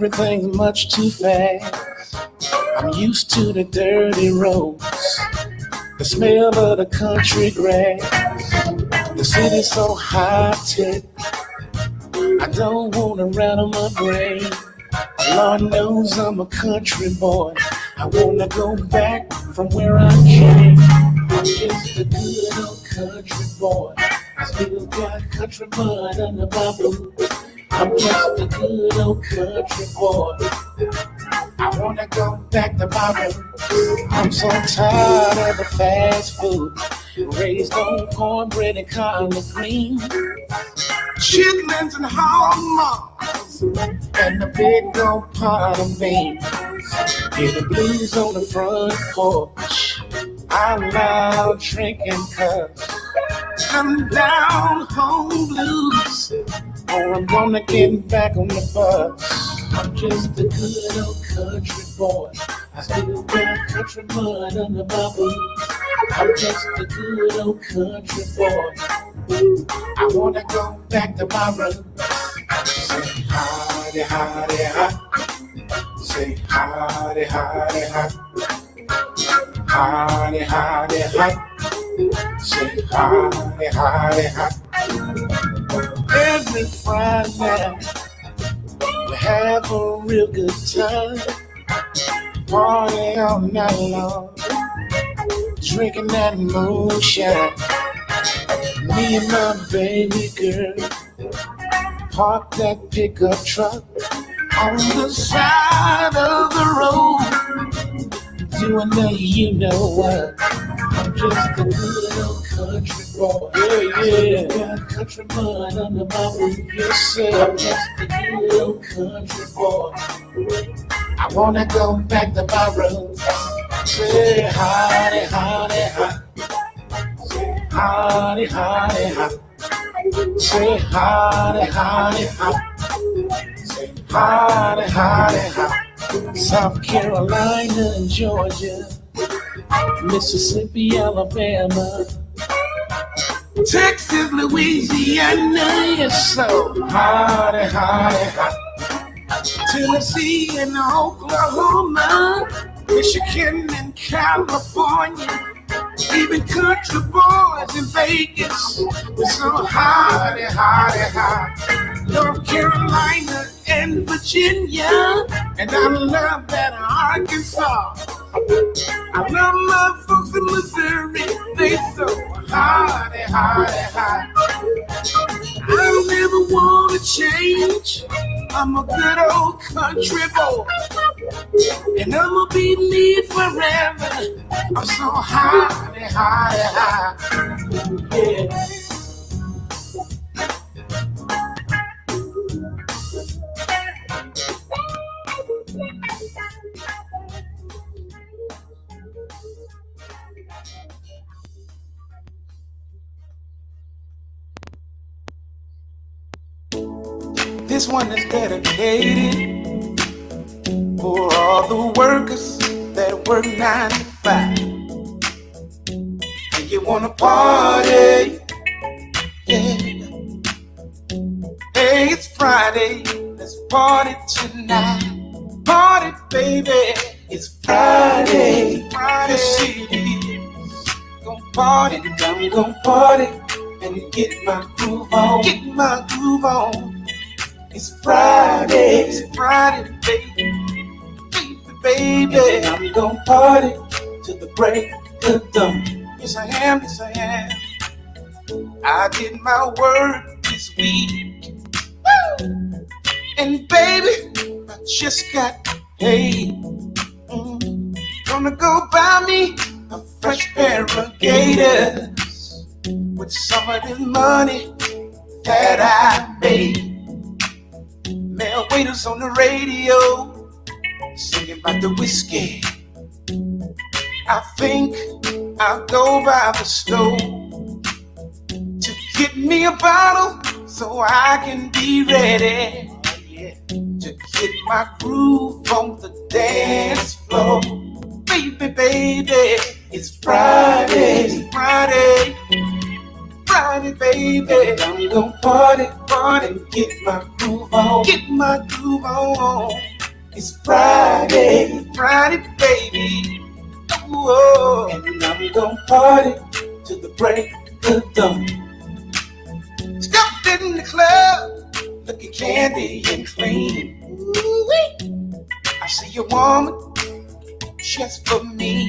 Everything's much too fast. I'm used to the dirty roads, the smell of the country grass. The city's so high-tech, I don't wanna rattle my brain. Lord knows I'm a country boy. I wanna go back from where I came. I'm just a good old country boy. I still got country mud under my boots. I'm just a good old country boy. I wanna go back to my roots. I'm so tired of the fast food, raised on cornbread and collard greens, chitlins and hummus, and a big old pot of beans. Hear the blues on the front porch, I'm loud drinking cups. I'm down home blues, or I'm gonna get back on the bus. I'm just a good old country boy. I still got country mud under my boots. I'm just a good old country boy. I wanna go back to my roots. Say howdy, howdy, howdy. Say howdy, howdy, howdy. Howdy, howdy, howdy. Say howdy, howdy, howdy. Every Friday we have a real good time, party all night long, drinking that moonshine. Me and my baby girl park that pickup truck on the side of the road, doing the you know what. I'm just a good old country boy. Yeah, got country mud under my roof. Yes, sir. I'm just a good old country boy. I wanna go back to my roots. Say howdy, howdy, howdy. Say howdy, howdy, howdy. Say howdy, howdy, howdy. Say howdy, howdy, howdy. South Carolina and Georgia, Mississippi, Alabama, Texas, Louisiana, yes, so howdy, howdy, howdy. Tennessee and Oklahoma, Michigan and California, even country boys in Vegas, we're so howdy, howdy, howdy. North Carolina and Virginia, and I love that Arkansas. I love my folks in Missouri, they so howdy, howdy, howdy. I don't ever wanna change, I'm a good old country boy, and I'ma be me forever. I'm so howdy, howdy, howdy, yeah. This one is dedicated for all the workers that work 9 to 5. And you wanna party, yeah. Hey, it's Friday, let's party tonight. Party, baby, it's Friday. Friday, yes, it is. Gonna party, I'm gonna party and get my groove on. Get my groove on. It's Friday, baby, baby. I'm gonna party till the break of dawn. Yes, I am, yes, I am. I did my work this week, woo! And baby, I just got paid. Gonna go buy me a fresh pair of Gators with some of this money that I made. Male waiters on the radio singing about the whiskey. I think I'll go by the stove to get me a bottle so I can be ready to get my groove on the dance floor. Baby, baby, it's Friday, Friday. Friday, baby, I'm gonna party, party, get my groove on, get my groove on. It's Friday, Friday, baby. Whoa. And I'm gonna party till the break of dawn. Stepped in the club, looking candy and clean. Ooh-wee. I see a woman just for me.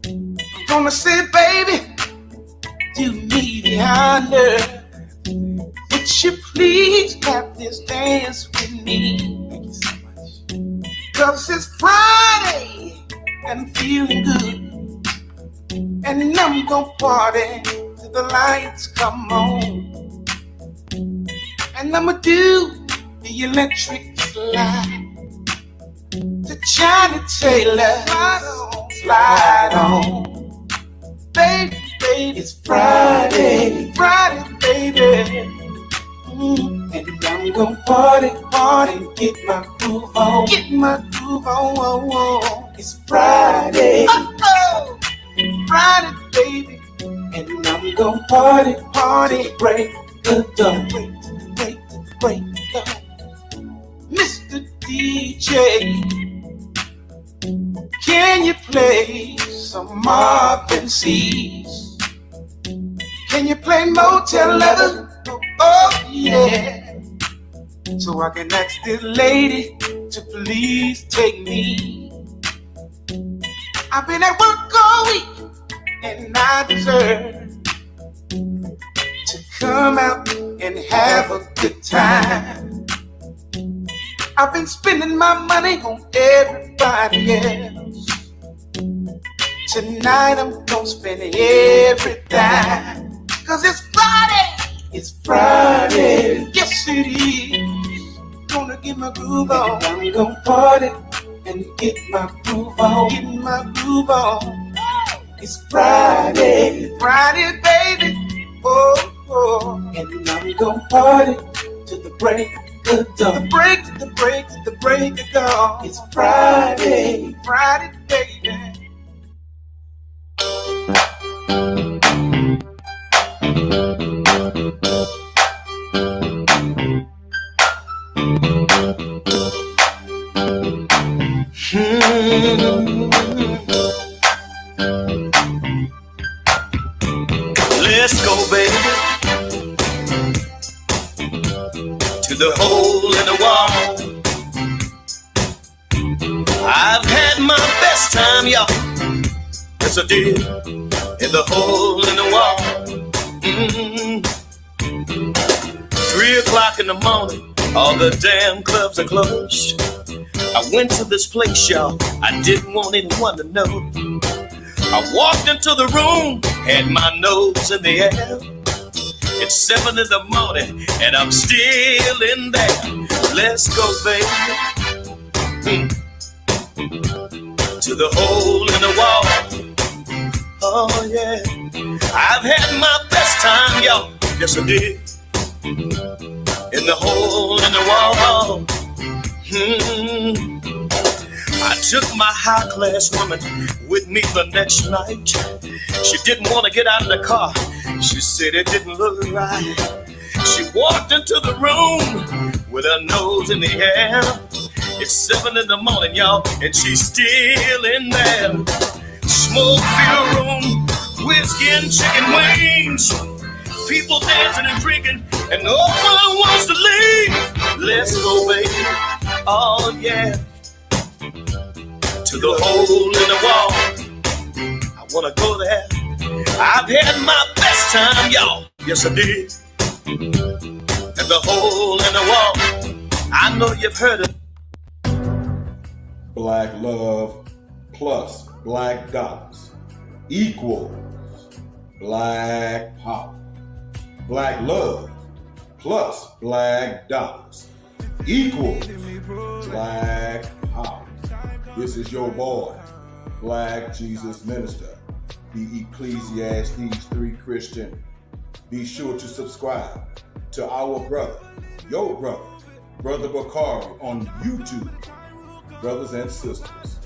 I'm gonna say, baby, do me the honor. Would you please have this dance with me? Thank you so much. Cause it's Friday and I'm feeling good. And I'm gonna party till the lights come on. And I'ma do the electric slide to Johnny Taylor. Slide on. Baby, baby, it's Friday, Friday, baby. And I'm gonna party, and get my groove on. Get my groove on. It's Friday, oh, Friday, baby. And I'm gonna party, break the dawn, break the dawn. Mr. DJ, can you play some Marvin C's? Can you play Motel 11? Oh yeah. So I can ask this lady to please take me. I've been at work all week and I deserve to come out and have a good time. I've been spending my money on everybody else. Tonight I'm gonna spend every dime. Cause it's Friday. It's Friday. Yes it is. Gonna get my groove on. And I'm gonna party and get my groove on. Get my groove on. It's Friday. Friday, baby. Oh, oh. And I'm gonna party till the break of dawn. The break of dawn. It's Friday. Friday, baby. Let's go, baby, to the hole in the wall. I've had my best time, y'all. Yes, I did. In the hole in the wall. 3 o'clock in the morning, all the damn clubs are closed. I went to this place, y'all, I didn't want anyone to know. I walked into the room, had my nose in the air. It's 7 in the morning, and I'm still in there. Let's go, baby, to the hole in the wall. Oh, yeah. I've had my best time, y'all. Yes, I did. In the hole in the wall. I took my high-class woman with me the next night. She didn't want to get out of the car. She said it didn't look right. She walked into the room with her nose in the air. It's 7 in the morning, y'all, and she's still in there. Smoke-filled room, whiskey and chicken wings. People dancing and drinking, and no one wants to leave. Let's go, baby. Oh, yeah. To the hole in the wall. I wanna go there. I've had my best time, y'all. Yes, I did. And the hole in the wall. I know you've heard it. Black love plus black dollars equals black power. Black love plus black dollars equals black power. This is your boy, Black Jesus Minister, the Ecclesiastes 3 Christian. Be sure to subscribe to our brother, your brother, Brother Bakari on YouTube. Brothers and sisters.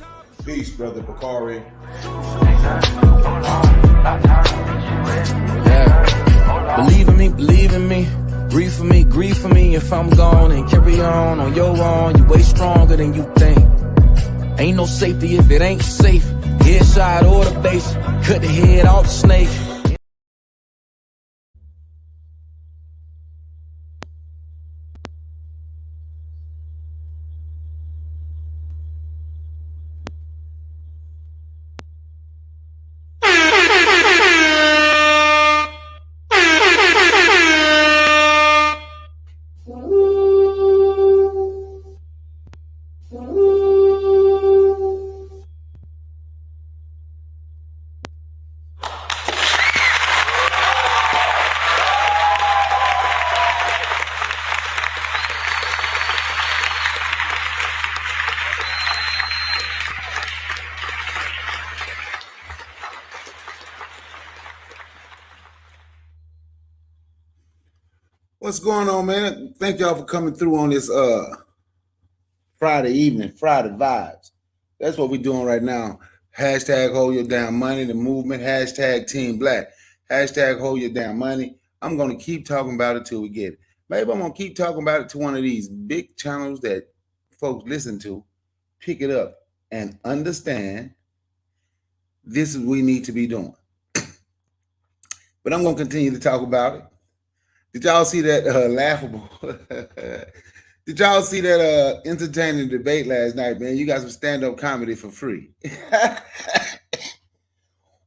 Peace, Brother Bakari. Yeah. Believe in me, Grieve for me if I'm gone, and carry on your own. You way stronger than you think. Ain't no safety if it ain't safe. Headshot or the base, cut the head off the snake. What's going on, man? Thank y'all for coming through on this Friday evening, Friday vibes. That's what we're doing right now. Hashtag hold your damn money, the movement, hashtag Team Black, hashtag hold your damn money. I'm going to keep talking about it till we get it. Maybe I'm going to keep talking about it to one of these big channels that folks listen to, pick it up and understand this is what we need to be doing. But I'm going to continue to talk about it. Did y'all see that laughable? Did y'all see that entertaining debate last night, man? You got some stand-up comedy for free.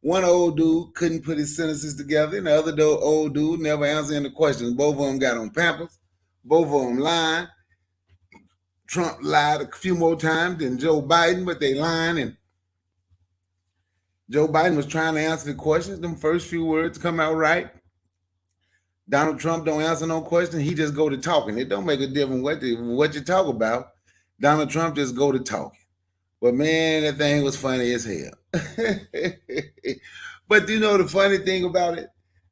One old dude couldn't put his sentences together, and the other old dude never answered any questions. Both of them got on Pampers. Both of them lying. Trump lied a few more times than Joe Biden, but they lying, and Joe Biden was trying to answer the questions. Them first few words come out right. Donald Trump don't answer no question. He just go to talking. It don't make a difference what you talk about. Donald Trump just go to talking. But man, that thing was funny as hell. But you know the funny thing about it,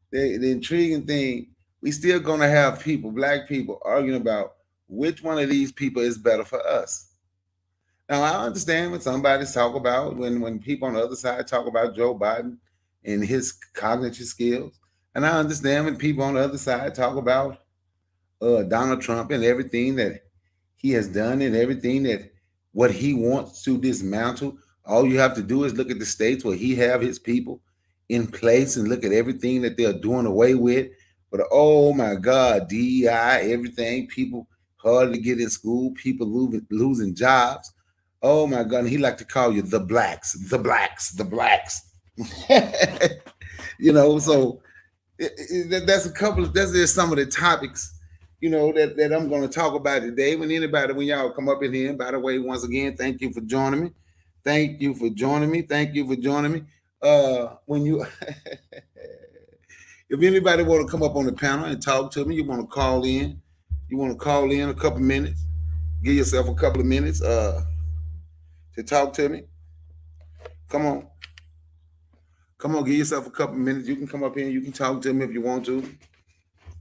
the intriguing thing, we still gonna have people, black people, arguing about which one of these people is better for us. Now I understand when somebody talk about when people on the other side talk about Joe Biden and his cognitive skills. And I understand when people on the other side talk about Donald Trump and everything that he has done and everything that what he wants to dismantle. All you have to do is look at the states where he have his people in place and look at everything that they're doing away with. But oh my God, DEI, everything, people hard to get in school, people losing jobs. Oh my God, and he like to call you the blacks. You know, so that's there's some of the topics, you know, that I'm going to talk about today. When y'all come up in here, by the way, once again, thank you for joining me. When you, if anybody want to come up on the panel and talk to me, you want to call in a couple minutes, give yourself a couple of minutes to talk to me. Come on, give yourself a couple minutes. You can come up here and you can talk to me if you want to.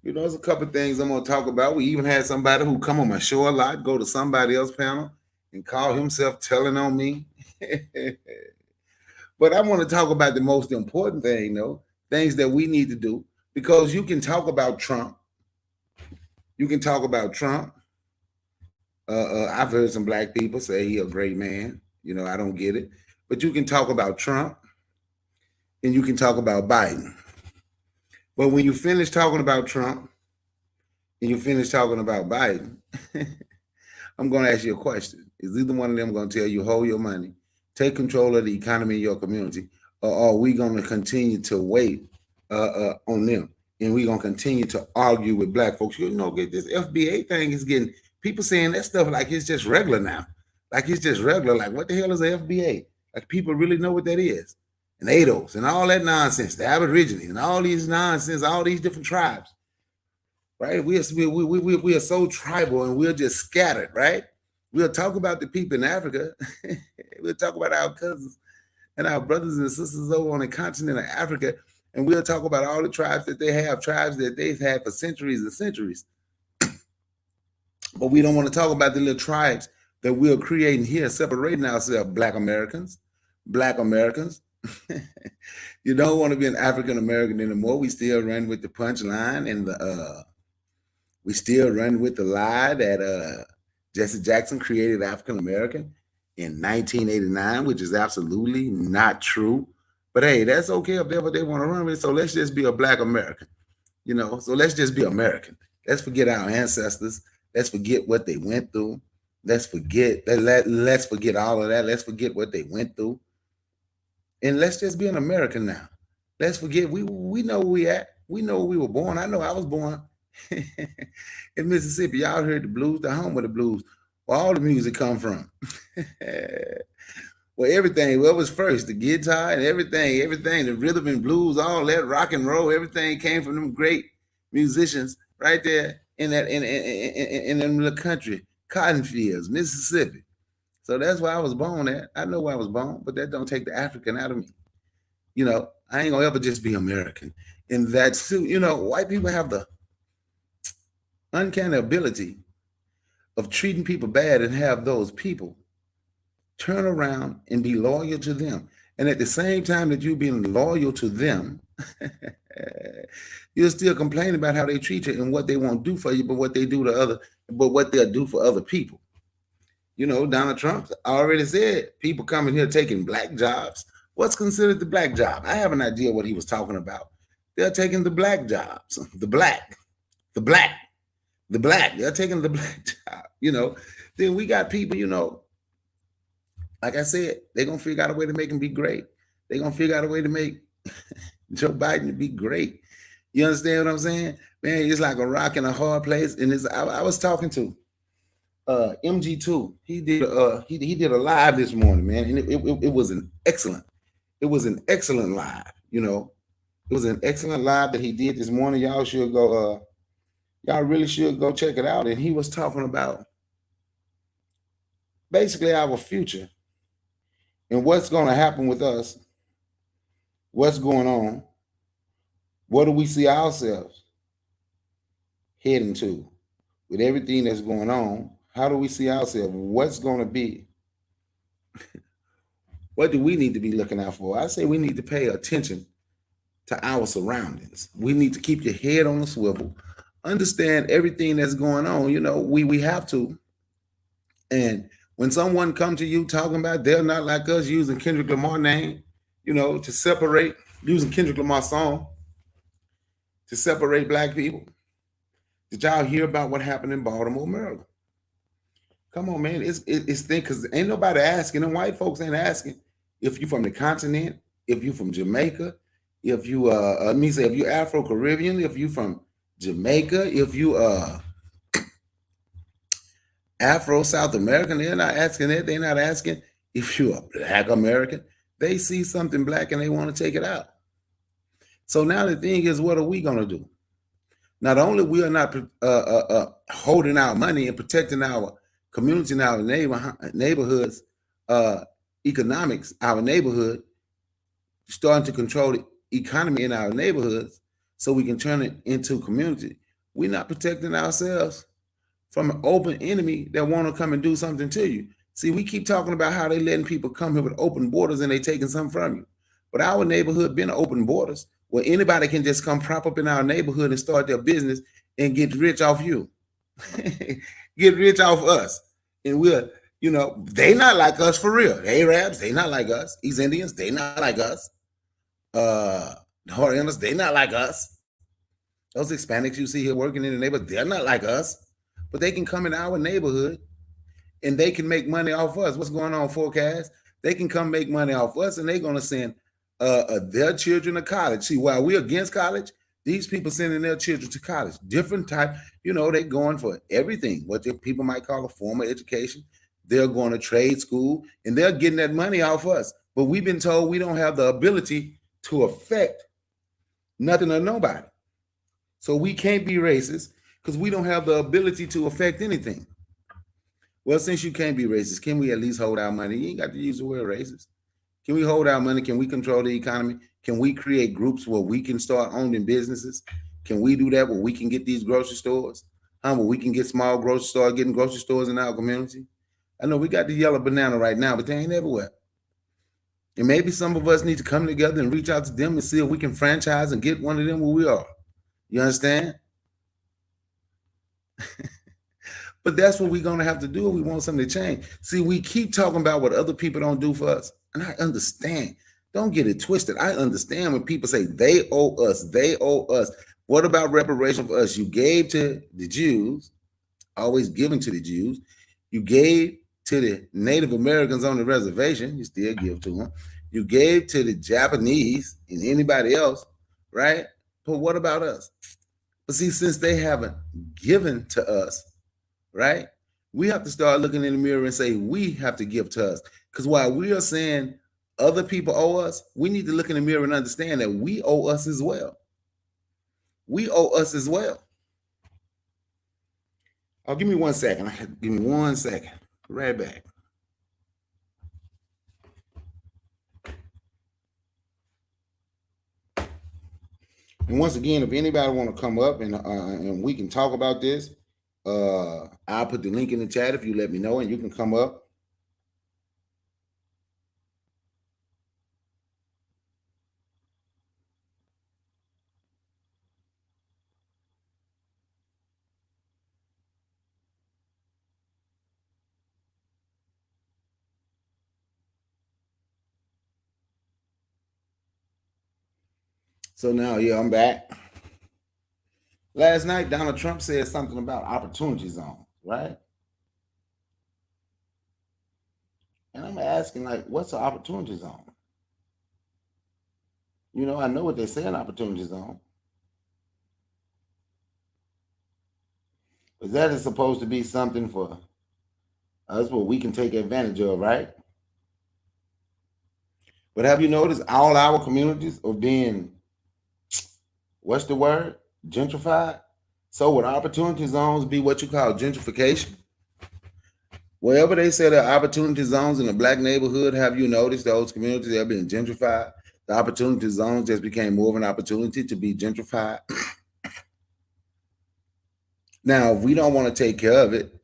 You know, there's a couple of things I'm going to talk about. We even had somebody who come on my show a lot, go to somebody else's panel and call himself telling on me. But I want to talk about the most important thing, though, things that we need to do, because you can talk about Trump. I've heard some black people say he's a great man. You know, I don't get it. But you can talk about Trump and you can talk about Biden. But when you finish talking about Trump and you finish talking about Biden, I'm going to ask you a question. Is either one of them going to tell you, hold your money, take control of the economy in your community, or are we going to continue to wait on them? And we're going to continue to argue with black folks. You know, this FBA thing is getting people saying that stuff like it's just regular now. Like it's just regular. Like, what the hell is the FBA? Like, people really know what that is. And ADOS and all that nonsense, the Aborigines and all these nonsense, all these different tribes, right? We are so tribal and we're just scattered, right? We'll talk about the people in Africa. We'll talk about our cousins and our brothers and sisters over on the continent of Africa. And we'll talk about all the tribes that they have, tribes that they've had for centuries and centuries. But we don't want to talk about the little tribes that we're creating here, separating ourselves, Black Americans. You don't want to be an African American anymore. We still run with the punchline and the We still run with the lie that Jesse Jackson created African American in 1989, which is absolutely not true. But hey, that's okay if that's what they want to run with. So let's just be a Black American, you know. So let's just be American. Let's forget our ancestors. Let's forget what they went through. Let's forget let's forget all of that. Let's forget what they went through, and let's just be an American now. Let's forget we know where we at. We know where we were born. I know I was born in Mississippi. Y'all heard the blues, the home of the blues, where all the music come from. Well, everything, what was first? The guitar and everything, the rhythm and blues, all that rock and roll, everything came from them great musicians right there in that in the country, cotton fields, Mississippi. So that's where I was born at. I know where I was born, but that don't take the African out of me. You know, I ain't gonna ever just be American. And that's too, you know, white people have the uncanny ability of treating people bad and have those people turn around and be loyal to them. And at the same time that you being loyal to them, you're still complaining about how they treat you and what they won't do for you, but what they do to but what they'll do for other people. You know, Donald Trump already said people coming here taking Black jobs. What's considered the Black job? I have an idea what he was talking about. They're taking the Black jobs, the Black. They're taking the Black job, you know. Then we got people, you know, like I said, they're going to figure out a way to make him be great. They're going to figure out a way to make Joe Biden be great. You understand what I'm saying? Man, it's like a rock in a hard place. And I was talking to MG2. He did a live this morning, man. And it was an excellent live, you know. It was an excellent live that he did this morning. Y'all should go, y'all really should go check it out. And he was talking about basically our future and what's going to happen with us, what's going on, what do we see ourselves heading to with everything that's going on? How do we see ourselves? What's going to be? What do we need to be looking out for? I say we need to pay attention to our surroundings. We need to keep your head on the swivel, understand everything that's going on. You know, we have to. And when someone comes to you talking about they're not like us, using Kendrick Lamar name, you know, to separate, using Kendrick Lamar song to separate Black people. Did y'all hear about what happened in Baltimore, Maryland? Come on, man. It's thing, because ain't nobody asking, and white folks ain't asking if you from the continent, if you from Jamaica, if you if you Afro-Caribbean, if you from Jamaica, if you Afro-South American, they're not asking that. They're not asking if you're a Black American. They see something Black and they want to take it out. So now the thing is, what are we going to do? Not only we are not holding our money and protecting our community and our neighborhoods, economics, our neighborhood, starting to control the economy in our neighborhoods so we can turn it into community. We're not protecting ourselves from an open enemy that want to come and do something to you. See, we keep talking about how they letting people come here with open borders and they taking something from you. But our neighborhood been open borders where anybody can just come prop up in our neighborhood and start their business and get rich off you. Get rich off us. And we're, you know, they not like us for real. The Arabs, they not like us. East Indians, they not like us. The Horientals, they not like us. Those Hispanics you see here working in the neighborhood, they're not like us. But they can come in our neighborhood and they can make money off us. What's going on, Forecast? They can come make money off us and they're going to send their children to college. See, while we're against college, these people sending their children to college. Different type, you know, they going for everything. What people might call a formal education. They're going to trade school and they're getting that money off us. But we've been told we don't have the ability to affect nothing or nobody. So we can't be racist because we don't have the ability to affect anything. Well, since you can't be racist, can we at least hold our money? You ain't got to use the word racist. Can we hold our money? Can we control the economy? Can we create groups where we can start owning businesses? Can we do that where we can get these grocery stores? Where we can get small grocery stores, getting grocery stores in our community? I know we got the yellow banana right now, but they ain't everywhere. And maybe some of us need to come together and reach out to them and see if we can franchise and get one of them where we are. You understand? But that's what we're going to have to do if we want something to change. See, we keep talking about what other people don't do for us. And I understand. Don't get it twisted. I understand when people say they owe us, they owe us. What about reparation for us? You gave to the Jews, always giving to the Jews. You gave to the Native Americans on the reservation, you still give to them. You gave to the Japanese and anybody else, right? But what about us? But see, since they haven't given to us, right? We have to start looking in the mirror and say we have to give to us. Because while we are saying other people owe us, we need to look in the mirror and understand that we owe us as well. We owe us as well. Oh, give me 1 second. Give me 1 second. Right back. And once again, if anybody want to come up and we can talk about this, I'll put the link in the chat if you let me know, and you can come up. So now, yeah, I'm back. Last night, Donald Trump said something about opportunity zones, right? And I'm asking, like, what's an opportunity zone? You know, I know what they say in opportunity zone. But that is supposed to be something for us what we can take advantage of, right? But have you noticed all our communities are being, what's the word? Gentrified? So would opportunity zones be what you call gentrification? Wherever they say there are opportunity zones in a black neighborhood, have you noticed those communities that are being gentrified? The opportunity zones just became more of an opportunity to be gentrified. Now, if we don't want to take care of it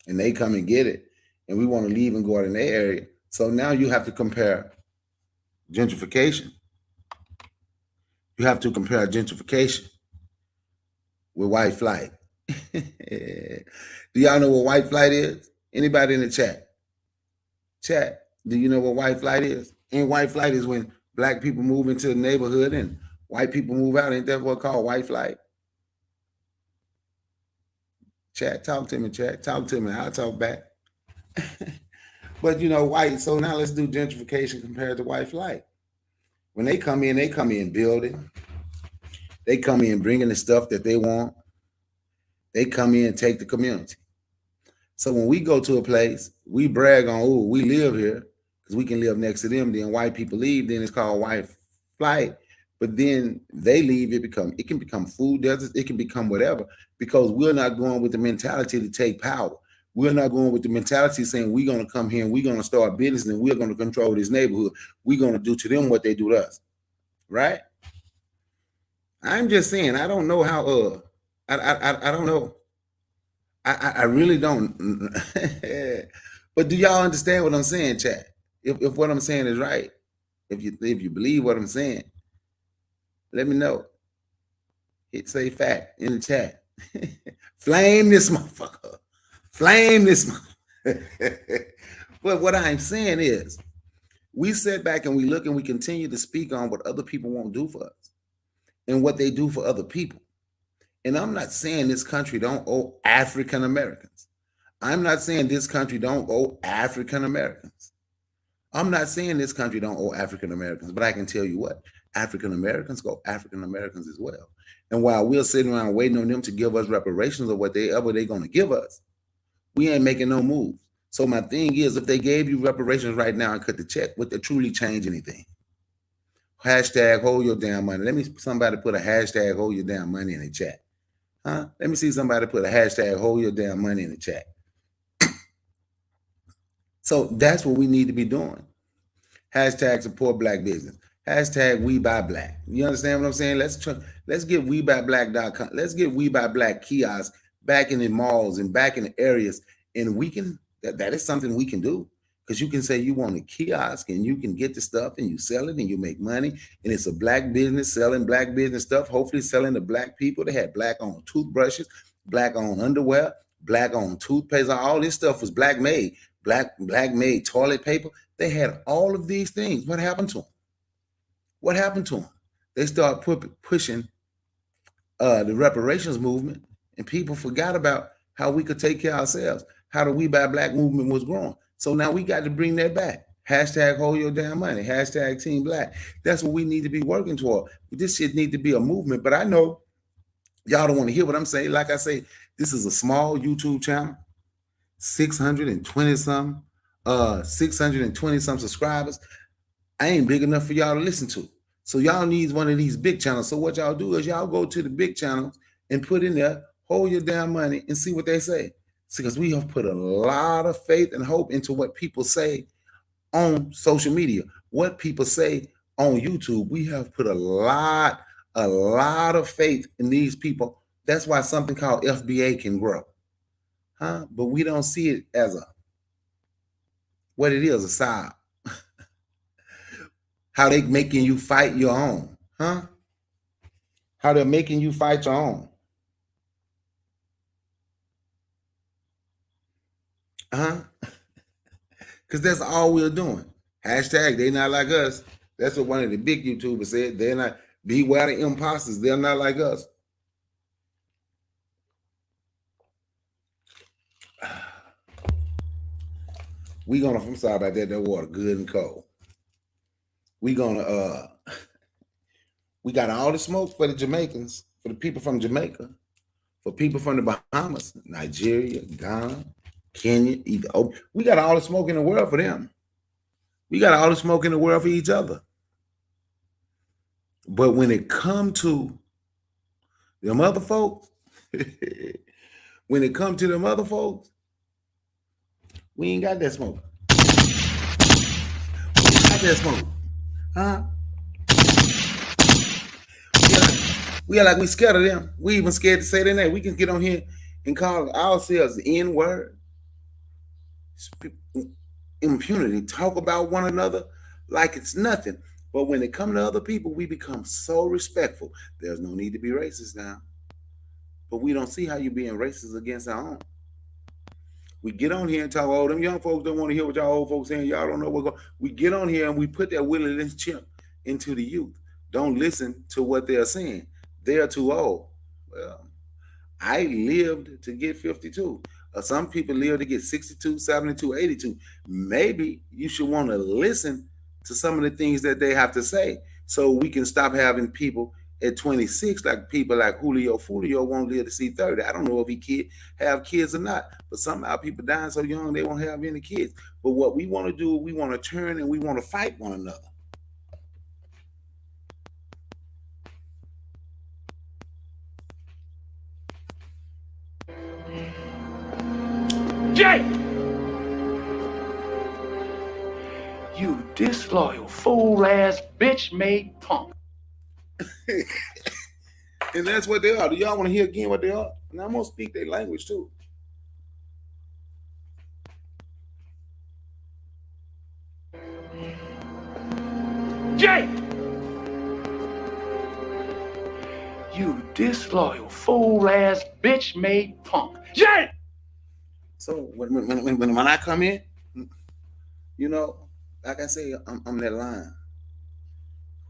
and they come and get it and we want to leave and go out in their area, so now you have to compare gentrification. You have to compare gentrification with white flight. Do y'all know what white flight is? Anybody in the chat? Chat, do you know what white flight is? And white flight is when black people move into the neighborhood and white people move out. Ain't that what called white flight? Chat, talk to me, chat. Talk to me. I'll talk back. But you know, white. So now let's do gentrification compared to white flight. When they come in building. They come in bringing the stuff that they want. They come in and take the community. So when we go to a place, we brag on, oh, we live here because we can live next to them. Then white people leave, then it's called white flight. But then they leave, it can become food deserts, it can become whatever, because we're not going with the mentality to take power. We're not going with the mentality saying we're going to come here and we're going to start business and we're going to control this neighborhood. We're going to do to them what they do to us. Right? I'm just saying, I don't know how, I don't know. I really don't. But do y'all understand what I'm saying, chat? If what I'm saying is right, if you believe what I'm saying, let me know. Hit say fact in the chat. Flame this motherfucker. Flame this motherfucker. But what I'm saying is, we sit back and we look and we continue to speak on what other people won't do for us and what they do for other people. And I'm not saying this country don't owe African Americans. I'm not saying this country don't owe African Americans. I'm not saying this country don't owe African Americans, but I can tell you what, African Americans owe African Americans as well. And while we're sitting around waiting on them to give us reparations or whatever they're going to give us, we ain't making no moves. So my thing is, if they gave you reparations right now and cut the check, would they truly change anything? Hashtag hold your damn money. Let me somebody put a hashtag hold your damn money in the chat. Huh? Let me see somebody put a hashtag hold your damn money in the chat. So that's what we need to be doing. Hashtag support black business. Hashtag we buy black. You understand what I'm saying? Let's get WeBuyBlack.com. Let's get We Buy Black kiosks back in the malls and back in the areas. And we can, that is something we can do. Because you can say you want a kiosk and you can get the stuff and you sell it and you make money. And it's a black business selling black business stuff, hopefully selling to black people. They had black on toothbrushes. black owned underwear, black owned toothpaste. All this stuff was black made. Black made toilet paper. They had all of these things. What happened to them? What happened to them? They started pushing the reparations movement, and people forgot about how we could take care of ourselves, how the We Buy Black movement was growing. So now we got to bring that back. Hashtag hold your damn money. Hashtag Team Black. That's what we need to be working toward. This shit need to be a movement. But I know y'all don't want to hear what I'm saying. Like I say, this is a small YouTube channel, 620 some subscribers. I ain't big enough for y'all to listen to. So y'all need one of these big channels. So what y'all do is y'all go to the big channels and put in there, hold your damn money, and see what they say. Because we have put a lot of faith and hope into what people say on social media, what people say on YouTube. We have put a lot of faith in these people. That's why something called FBA can grow. But we don't see it as what it is, a side. How they making you fight your own, How they're making you fight your own. Because that's all we're doing. Hashtag they not like us. That's what one of the big YouTubers said. They're not, beware the imposters. They're not like us. I'm sorry about that water, good and cold. We got all the smoke for the Jamaicans, for the people from Jamaica, for people from the Bahamas, Nigeria, Ghana, Kenya, Ethiopia. We got all the smoke in the world for them. We got all the smoke in the world for each other. But when it come to them other folks, we ain't got that smoke. We ain't got that smoke. We are like we scared of them. We even scared to say their name. We can get on here and call ourselves the N-word. Impunity. Talk about one another like it's nothing. But when it comes to other people, we become so respectful. There's no need to be racist now. But we don't see how you're being racist against our own. We get on here and talk, oh, them young folks don't want to hear what y'all old folks saying. Y'all don't know what's going on. We get on here and we put that willingness chip into the youth. Don't listen to what they're saying. They're too old. Well, I lived to get 52. Some people live to get 62, 72, 82. Maybe you should want to listen to some of the things that they have to say so we can stop having people at 26, like people like Julio won't live to see 30. I don't know if he have kids or not, but somehow people dying so young they won't have any kids. But what we want to do, we want to turn and we want to fight one another. Jay! You disloyal, fool-ass, bitch-made punk. And that's what they are. Do y'all want to hear again what they are? And I'm going to speak their language too. Jay! You disloyal, fool-ass, bitch-made punk. Jay! So when I come in, you know, like I say, I'm that line.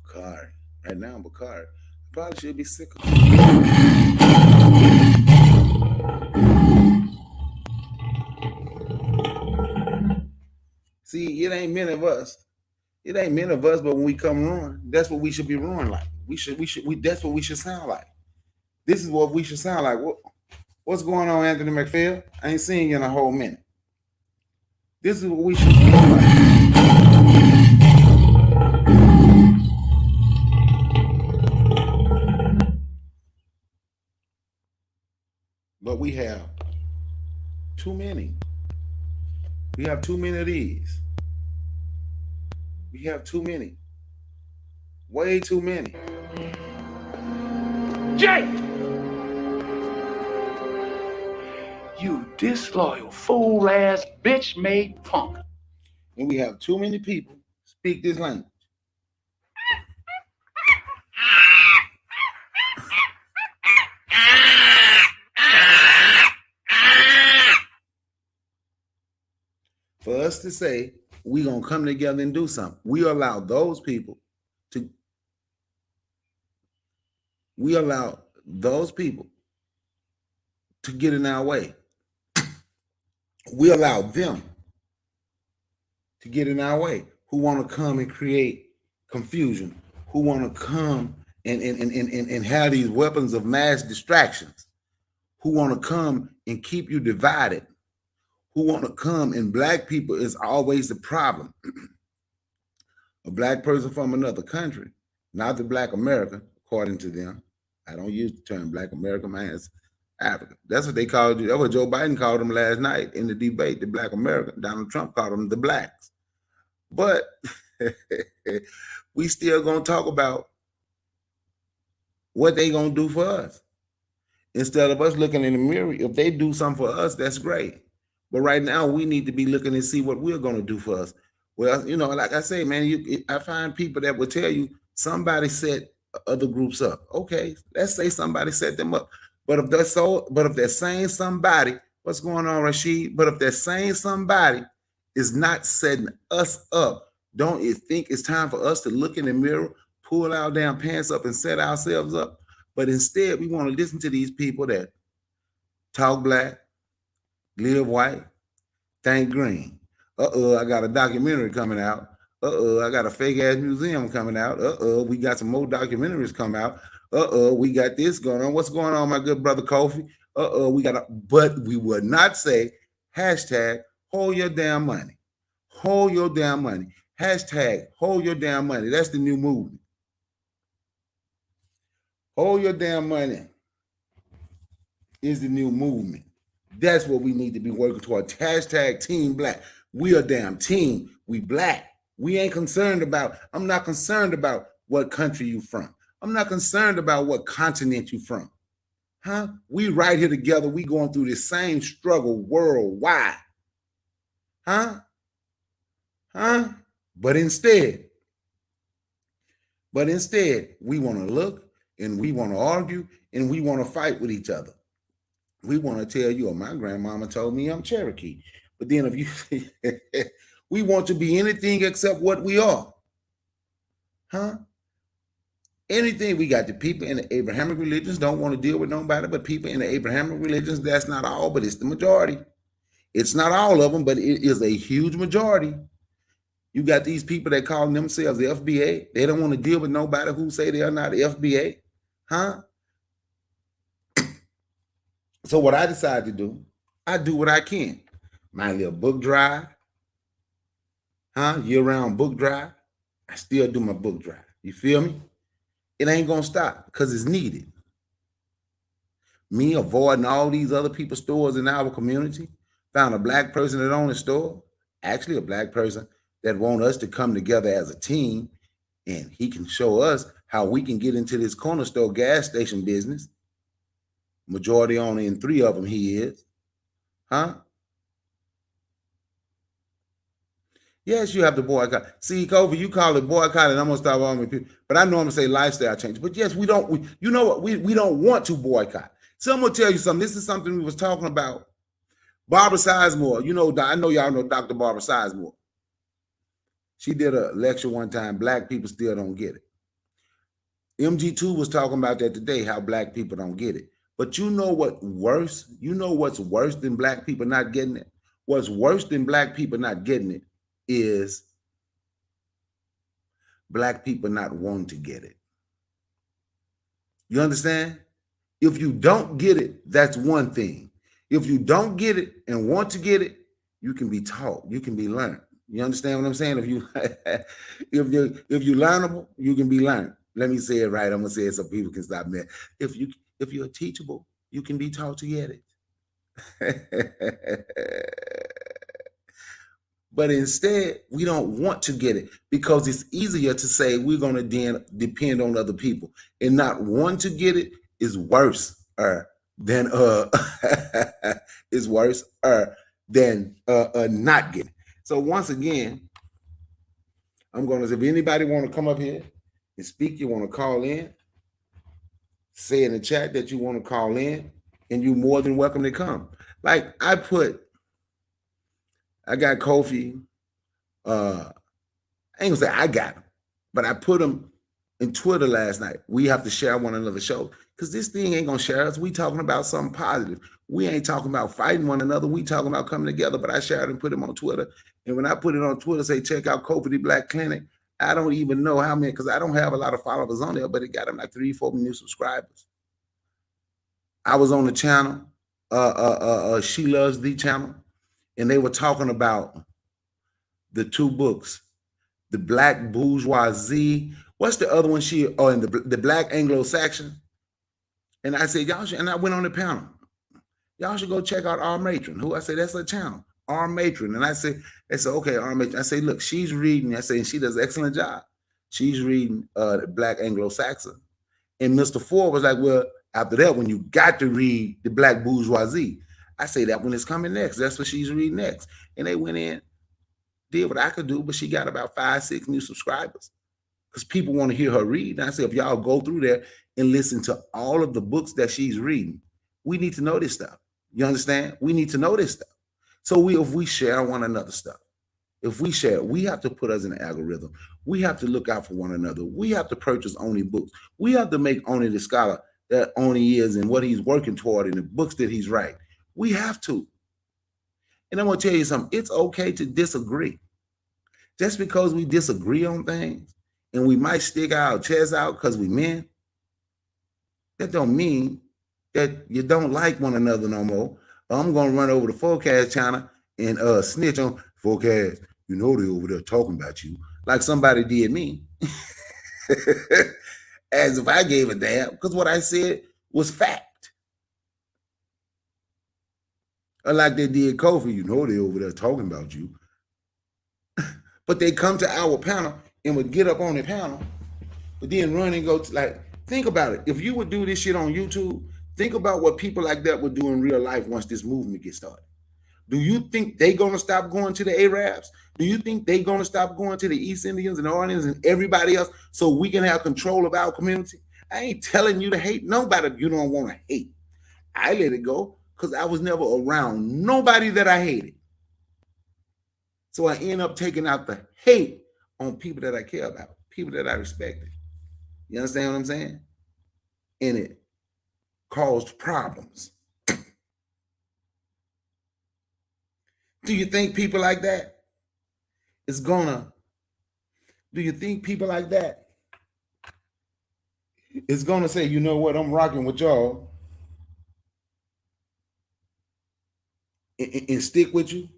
Bakari. Right now, I'm Bakari. Probably should be sick of See, it ain't many of us. It ain't many of us, but when we come roaring, that's what we should be roaring like. That's what we should sound like. This is what we should sound like. What's going on, Anthony McPhail? I ain't seen you in a whole minute. This is what we should sound like. But we have too many. We have too many of these. We have too many. Way too many. Jay! You disloyal, fool-ass, bitch-made punk. And we have too many people speak this language. for us to say we're gonna come together and do something. We allow those people to get in our way. We allow them to get in our way, who want to come and create confusion, who want to come and have these weapons of mass distractions, who want to come and keep you divided, who want to come, and black people is always the problem. A black person from another country, not the black American, according to them. I don't use the term black American, man, it's African. That's what they called you. That's what Joe Biden called them last night in the debate, the black American. Donald Trump called them the blacks. But we still gonna talk about what they gonna do for us. Instead of us looking in the mirror, if they do something for us, that's great. But right now, we need to be looking and see what we're gonna do for us. Well, you know, like I say, man, I find people that will tell you somebody set other groups up. Okay, let's say somebody set them up. But if they're saying somebody, what's going on, Rashid? But if they're saying somebody is not setting us up, don't you think it's time for us to look in the mirror, pull our damn pants up and set ourselves up? But instead, we want to listen to these people that talk black, live white, think green. I got a documentary coming out. I got a fake ass museum coming out. We got some more documentaries coming out. We got this going on. What's going on, my good brother Kofi? But we would not say hashtag hold your damn money. Hold your damn money. Hashtag hold your damn money. That's the new movement. Hold your damn money is the new movement. That's what we need to be working towards. Hashtag Team Black. We a damn team. We black. We ain't concerned about, I'm not concerned about what country you from. I'm not concerned about what continent you from. Huh? We right here together. We going through the same struggle worldwide. Huh? But instead, we want to look and we want to argue and we want to fight with each other. We want to tell you, oh, my grandmama told me I'm Cherokee. But then if you, we want to be anything except what we are. Huh? Anything. We got the people in the Abrahamic religions don't want to deal with nobody, but people in the Abrahamic religions, that's not all, but it's the majority. It's not all of them, but it is a huge majority. You got these people that call themselves the FBA. They don't want to deal with nobody who say they are not the FBA. Huh? So what I decided to do, I do what I can. My little book drive, year-round book drive. I still do my book drive. You feel me? It ain't gonna stop because it's needed. Me avoiding all these other people's stores in our community, found a black person that owned a store, actually a black person that want us to come together as a team, and he can show us how we can get into this corner store gas station business. Majority owner in 3 of them he is. Huh? Yes, you have to boycott. See, Kofi, you call it boycott, and I'm gonna stop all my people. But I normally say lifestyle change. But yes, we don't. You know what? We don't want to boycott. So I'm gonna tell you something. This is something we was talking about. Barbara Sizemore. You know, I know y'all know Dr. Barbara Sizemore. She did a lecture one time. Black people still don't get it. MG2 was talking about that today. How black people don't get it. But you know what worse? You know what's worse than black people not getting it? What's worse than black people not getting it is black people not wanting to get it. You understand? If you don't get it, that's one thing. If you don't get it and want to get it, you can be taught, you can be learned. You understand what I'm saying? If you learnable, you can be learned. Let me say it right. I'm gonna say it so people can stop me. If you're teachable, you can be taught to get it. But instead, we don't want to get it because it's easier to say we're going to depend on other people, and not want to get it is worse than not getting it. So once again, I'm going to say, if anybody want to come up here and speak, you want to call in, say in the chat that you want to call in, and you're more than welcome to come. Like I put I got Kofi. I ain't gonna say I got him, but I put him in Twitter last night. We have to share one another's show because this thing ain't gonna share us. We talking about something positive. We ain't talking about fighting one another. We talking about coming together. But I shared and put him on Twitter. And when I put it on Twitter, say check out Kofi the Black Clinic. I don't even know how many, because I don't have a lot of followers on there, but it got him like 3-4 new subscribers. I was on the channel, She Loves the channel, and they were talking about the two books, The Black Bourgeoisie. What's the other one? In the Black Anglo-Saxon. And I said, y'all should, and I went on the panel. Y'all should go check out R. Matron, who I said, that's her channel, R. Matron. And I said, okay, R. Matron. I say, look, she's reading. I say, and she does an excellent job. She's reading the Black Anglo-Saxon. And Mr. Ford was like, well, after that, when you got to read the Black Bourgeoisie, I say that one is coming next. That's what she's reading next. And they went in, did what I could do, but she got about 5-6 new subscribers because people want to hear her read. And I said, if y'all go through there and listen to all of the books that she's reading, we need to know this stuff. You understand? We need to know this stuff. So if we share one another stuff, if we share, we have to put us in an algorithm. We have to look out for one another. We have to purchase Oni books. We have to make Oni the scholar that Oni is and what he's working toward in the books that he's writing. We have to. And I'm going to tell you something. It's okay to disagree. Just because we disagree on things and we might stick our chests out because we men, that don't mean that you don't like one another no more. I'm going to run over to Forecast channel and snitch on Forecast. You know they over there talking about you like somebody did me. As if I gave a damn, because what I said was fact. Or like they did Kofi, you know they over there talking about you. But they come to our panel and would get up on the panel, but then run and go to, like, think about it. If you would do this shit on YouTube, think about what people like that would do in real life once this movement gets started. Do you think they gonna stop going to the Arabs? Do you think they gonna stop going to the East Indians and the Orleans and everybody else so we can have control of our community? I ain't telling you to hate nobody if you don't want to hate. I let it go because I was never around nobody that I hated. So I end up taking out the hate on people that I care about, people that I respected. You understand what I'm saying? And it caused problems. Do you think people like that is gonna, do you think people like that is gonna say, you know what, I'm rocking with y'all and stick with you?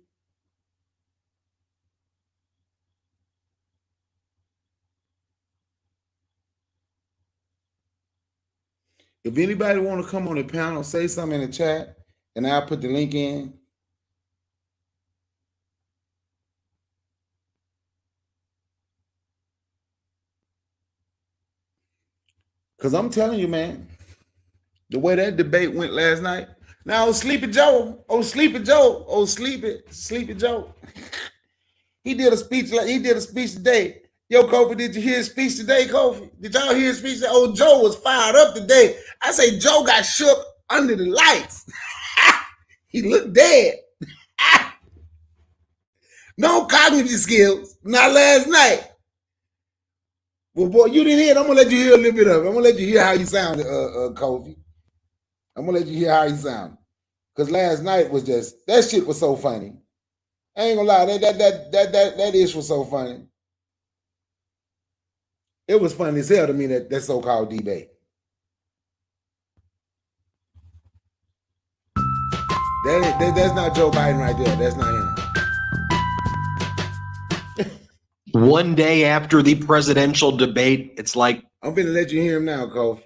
If anybody want to come on the panel, say something in the chat, and I'll put the link in. Because I'm telling you, man, the way that debate went last night. Now, Sleepy Joe, Sleepy Joe. He did a speech today. Yo, Kofi, did you hear his speech today, Kofi? Did y'all hear his speech? Old Joe was fired up today. I say Joe got shook under the lights. He looked dead. No cognitive skills. Not last night. Well, boy, you didn't hear it. I'm going to let you hear a little bit of it. I'm going to let you hear how you sounded, Kofi. I'm going to let you hear how you sounded. Because last night was just, that shit was so funny. I ain't going to lie. That ish was so funny. It was funny as hell to me, that so-called debate. That's not Joe Biden right there. That's not him. One day after the presidential debate, it's like I'm going to let you hear him now, Kofi.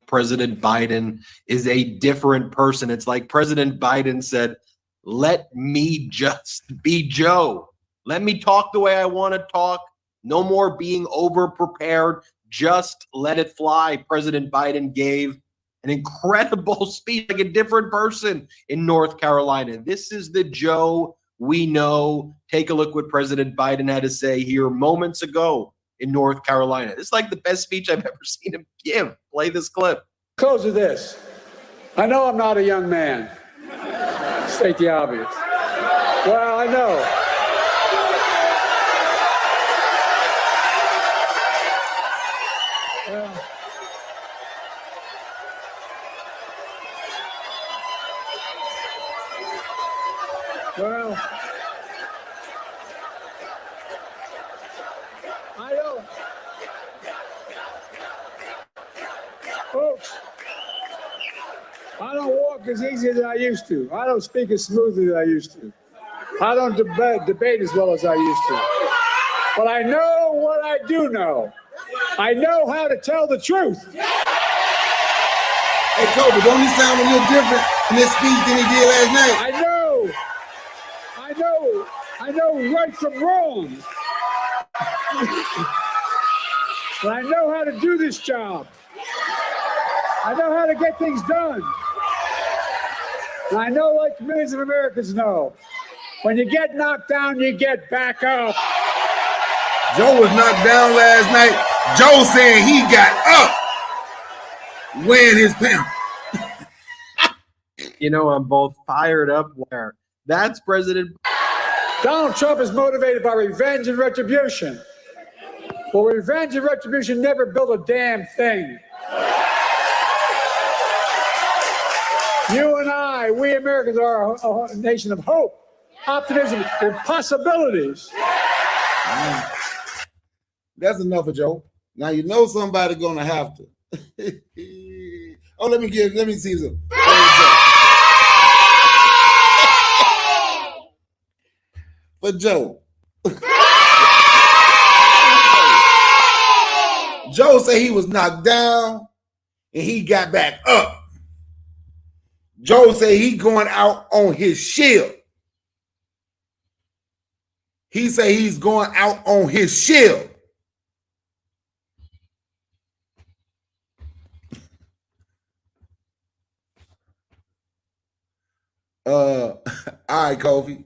President Biden is a different person. It's like President Biden said, let me just be Joe. Let me talk the way I want to talk. No more being over-prepared. Just let it fly. President Biden gave an incredible speech, like a different person in North Carolina. This is the Joe we know. Take a look what President Biden had to say here moments ago in North Carolina. It's like the best speech I've ever seen him give. Play this clip. Close with this. I know I'm not a young man. State the obvious. Well, I know. I don't. Folks, I don't walk as easy as I used to. I don't speak as smoothly as I used to. I don't debate as well as I used to. But I know what I do know. I know how to tell the truth. Hey, Kobe, don't he sound a little different in this speech than he did last night? I know right from wrong. But I know how to do this job. I know how to get things done. And I know, like millions of Americans know, when you get knocked down, you get back up. Joe was knocked down last night. Joe saying he got up wearing his pants. You know, I'm both fired up where that's President. Donald Trump is motivated by revenge and retribution. But revenge and retribution never built a damn thing. You and I, we Americans are a nation of hope, optimism, and possibilities. That's enough of Joe. Now you know somebody gonna have to. Oh, let me see some. For Joe. Joe said he was knocked down and he got back up. Joe said he going out on his shield. He said he's going out on his shield. All right, Kofi.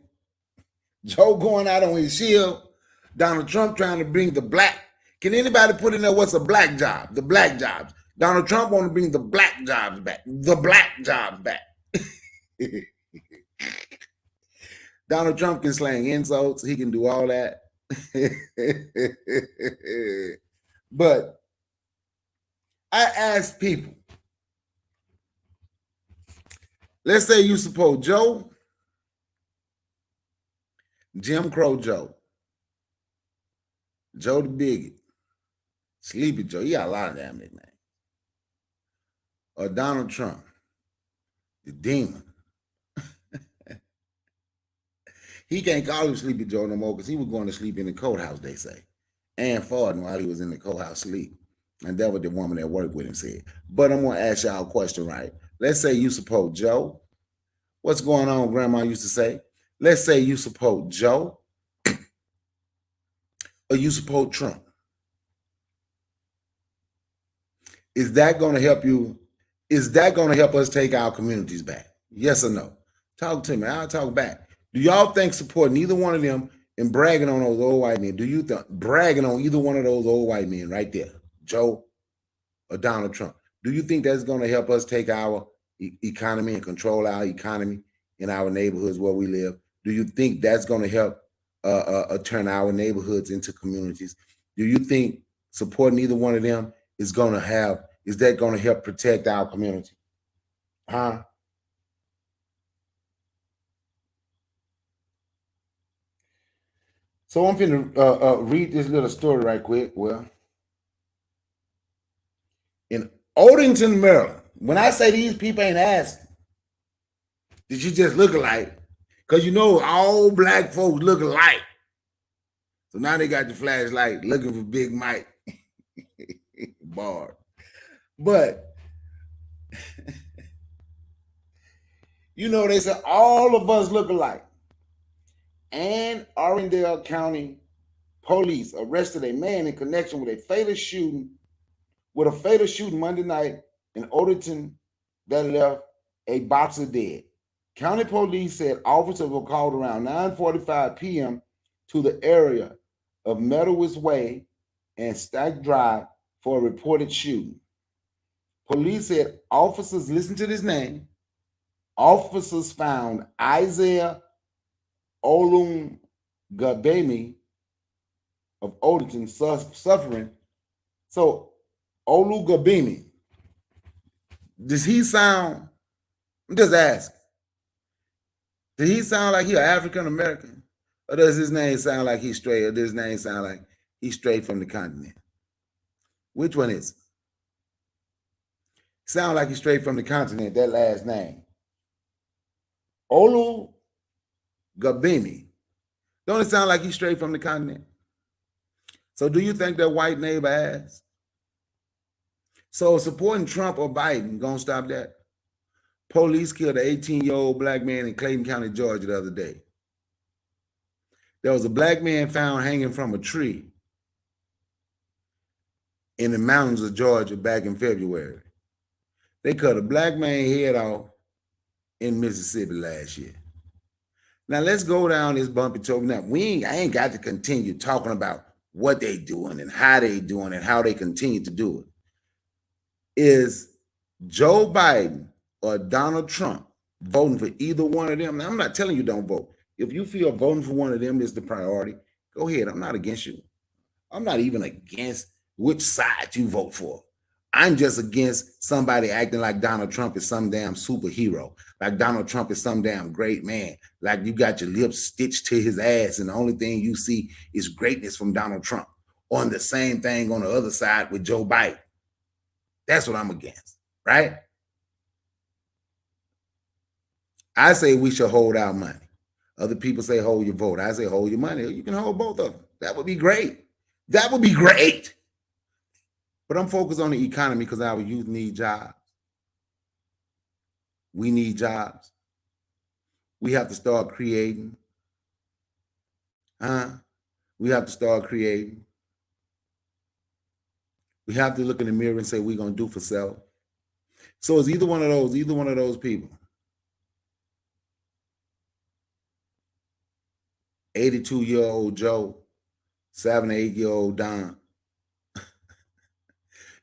Joe going out on his shield. Donald Trump trying to bring the black. Can anybody put in there what's a black job? The black jobs. Donald Trump want to bring the black jobs back. The black jobs back. Donald Trump can slang insults. He can do all that. But I ask people, let's say you support Joe, Jim Crow Joe, Joe the Bigot, Sleepy Joe, he got a lot of damn nicknames, or Donald Trump, the demon. He can't call him Sleepy Joe no more because he was going to sleep in the courthouse, they say. And farting while he was in the courthouse sleep. And that's what the woman that worked with him said. But I'm going to ask y'all a question, right? Let's say you support Joe. What's going on, Grandma used to say? Let's say you support Joe or you support Trump. Is that going to help you? Is that going to help us take our communities back? Yes or no? Talk to me. I'll talk back. Do y'all think supporting either one of them and bragging on those old white men, do you think bragging on either one of those old white men right there, Joe or Donald Trump, do you think that's going to help us take our economy and control our economy in our neighborhoods where we live? Do you think that's going to help turn our neighborhoods into communities? Do you think supporting either one of them is that going to help protect our community? Huh? So I'm finna read this little story right quick. Well, in Odenton, Maryland, when I say these people ain't asking, did you just look alike? Because you know all black folks look alike. So now they got the flashlight looking for Big Mike. Bar. But, you know, they said all of us look alike. And Arundel County police arrested a man in connection with a fatal shooting Monday night in Odenton that left a boxer dead. County police said officers were called around 9:45 p.m. to the area of Meadowis Way and Stack Drive for a reported shooting. Police said officers, listen to this name, officers found Isaiah Olugabemi of Odenton suffering. So Olugabemi, does he sound, I'm just asking, does he sound like he's African American? Or does his name sound like he's straight? Or does his name sound like he's straight from the continent? Which one is it? Sound like he's straight from the continent, that last name. Olu Gabini. Don't it sound like he's straight from the continent? So do you think that white neighbor asked? So supporting Trump or Biden gonna stop that? Police killed an 18-year-old black man in Clayton County, Georgia the other day. There was a black man found hanging from a tree in the mountains of Georgia back in February. They cut a black man's head off in Mississippi last year. Now let's go down this bumpy token. Now I ain't got to continue talking about what they doing and how they doing and how they continue to do it. Is Joe Biden or Donald Trump voting for either one of them? Now, I'm not telling you don't vote. If you feel voting for one of them is the priority, go ahead. I'm not against you. I'm not even against which side you vote for. I'm just against somebody acting like Donald Trump is some damn superhero, like Donald Trump is some damn great man, like you got your lips stitched to his ass and the only thing you see is greatness from Donald Trump. On the same thing on the other side with Joe Biden. That's what I'm against, right? I say we should hold our money. Other people say hold your vote. I say hold your money. You can hold both of them. That would be great. That would be great. But I'm focused on the economy because our youth need jobs. We need jobs. We have to start creating. We have to start creating. We have to look in the mirror and say we're going to do for self. So it's either one of those people. 82-year-old Joe, 78-year-old Don.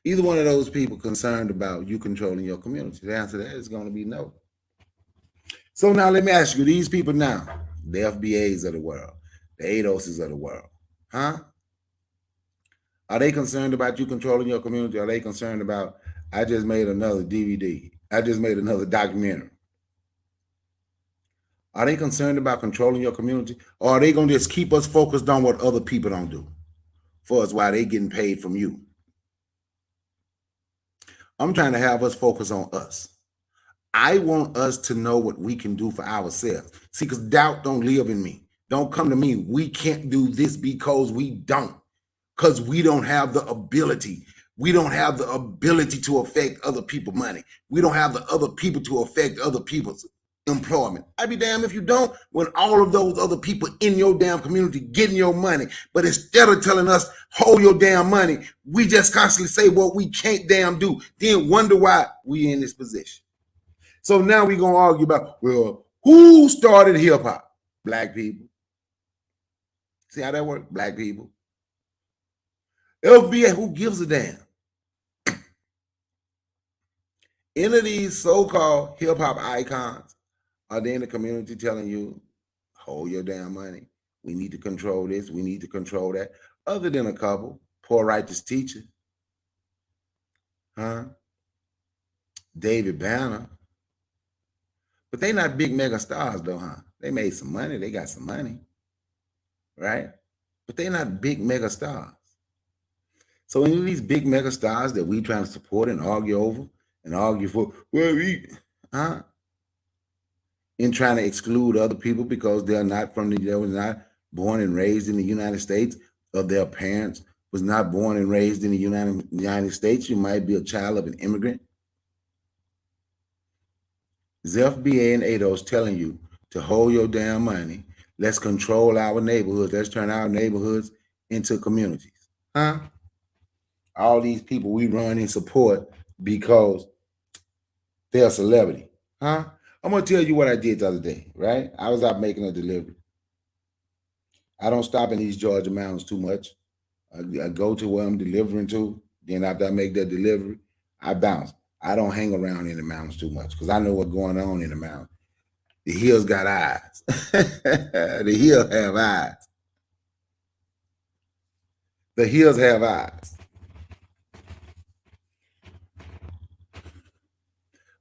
Either one of those people concerned about you controlling your community. The answer to that is going to be no. So now let me ask you, these people now, the FBAs of the world, the ADOSs of the world, Are they concerned about you controlling your community? Are they concerned about, I just made another DVD. I just made another documentary. Are they concerned about controlling your community? Or are they going to just keep us focused on what other people don't do for us while they getting paid from you? I'm trying to have us focus on us. I want us to know what we can do for ourselves. See, because doubt don't live in me. Don't come to me. We can't do this because we don't. Because we don't have the ability. We don't have the ability to affect other people's money. We don't have the other people to affect other people's employment. I'd be damned if you don't, when all of those other people in your damn community getting your money. But instead of telling us, hold your damn money, we just constantly say what we can't damn do. Then wonder why we in this position. So now we're going to argue about, well, who started hip hop? Black people. See how that works? Black people. FBA, who gives a damn? Any of these so-called hip-hop icons are they in the community telling you, hold your damn money. We need to control this. We need to control that. Other than a couple, Poor Righteous Teacher. David Banner. But they not big mega stars though, They made some money. They got some money. Right? But they're not big mega stars. So any of these big mega stars that we trying to support and argue over and argue for, in trying to exclude other people because they were not born and raised in the United States, or their parents was not born and raised in the United States. You might be a child of an immigrant. ZFBA and ADOS telling you to hold your damn money. Let's control our neighborhoods. Let's turn our neighborhoods into communities. All these people we run and support because they're a celebrity. I'm going to tell you what I did the other day, right? I was out making a delivery. I don't stop in these Georgia mountains too much. I go to where I'm delivering to. Then after I make that delivery, I bounce. I don't hang around in the mountains too much because I know what's going on in the mountains. The hills got eyes. The hills have eyes. The hills have eyes.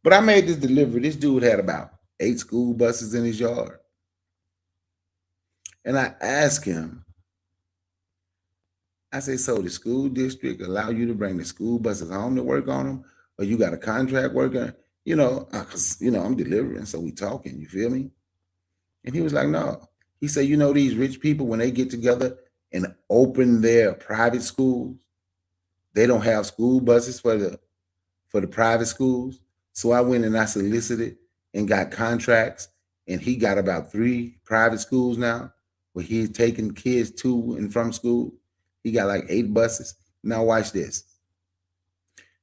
But I made this delivery. This dude had about 8 school buses in his yard. And I asked him, I say, so the school district allow you to bring the school buses home to work on them, or you got a contract worker? You know, because I'm delivering, so we talking. You feel me? And he was like, no. He said, these rich people, when they get together and open their private schools, they don't have school buses for the private schools. So I went and I solicited and got contracts, and he got about 3 private schools now where he's taking kids to and from school. He got like 8 buses. Now watch this.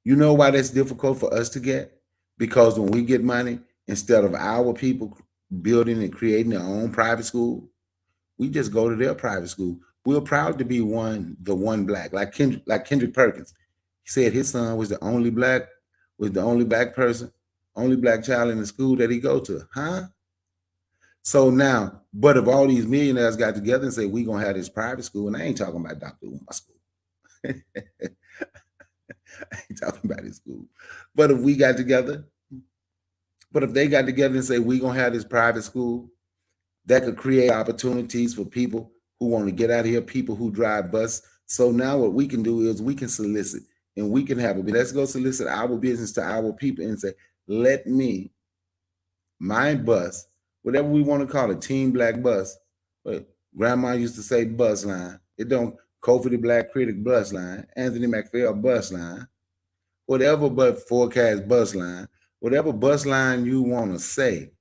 You know why that's difficult for us to get? Because when we get money, instead of our people building and creating their own private school, we just go to their private school. We're proud to be the one black, like Kendrick Perkins. He said his son was the only black person, only black child in the school that he go to. Huh? So now, but if all these millionaires got together and say, we gonna have this private school, and I ain't talking about Dr. Umar school. I ain't talking about his school. But if we got together, if they got together and say, we gonna have this private school, that could create opportunities for people who want to get out of here, people who drive bus. So now what we can do is we can solicit, and we can let's go solicit our business to our people and say, let me, my bus, whatever we want to call it, Team Black Bus. But grandma used to say bus line. It don't, Kofi the Black Critic bus line, Anthony McPhail bus line, whatever but forecast bus line, whatever bus line you want to say.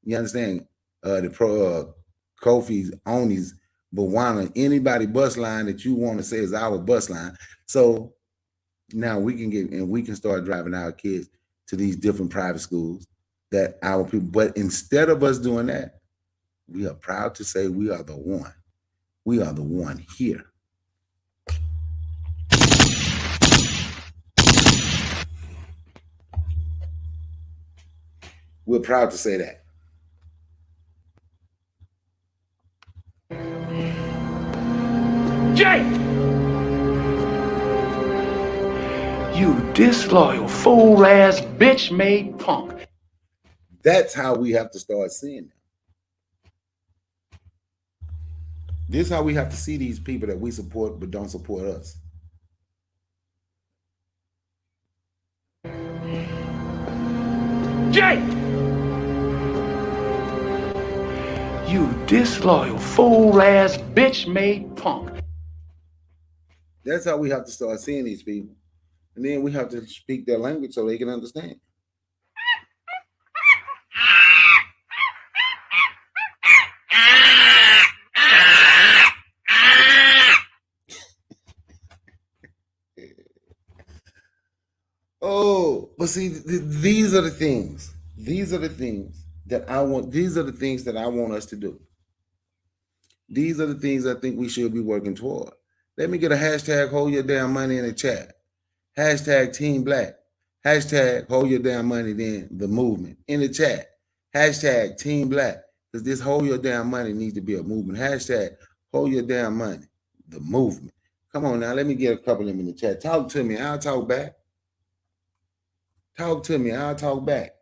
You understand? Kofi's, Oni's, Bawana, anybody bus line that you want to say is our bus line. So now we can start driving our kids to these different private schools that our people. But instead of us doing that, we are proud to say we are the one. We are the one here. We're proud to say that. Jay! You disloyal, fool-ass, bitch-made punk. That's how we have to start seeing them. This is how we have to see these people that we support but don't support us. Jay! You disloyal, fool-ass, bitch-made punk. That's how we have to start seeing these people. And then we have to speak their language so they can understand. Oh, but see, these are the things. These are the things that I want. These are the things that I want us to do. These are the things I think we should be working toward. Let me get a hashtag hold your damn money in the chat. Hashtag Team Black. Hashtag hold your damn money then the movement in the chat. Hashtag Team Black. Because this hold your damn money needs to be a movement. Hashtag hold your damn money, the movement. Come on now, let me get a couple of them in the chat. Talk to me, I'll talk back. Talk to me, I'll talk back.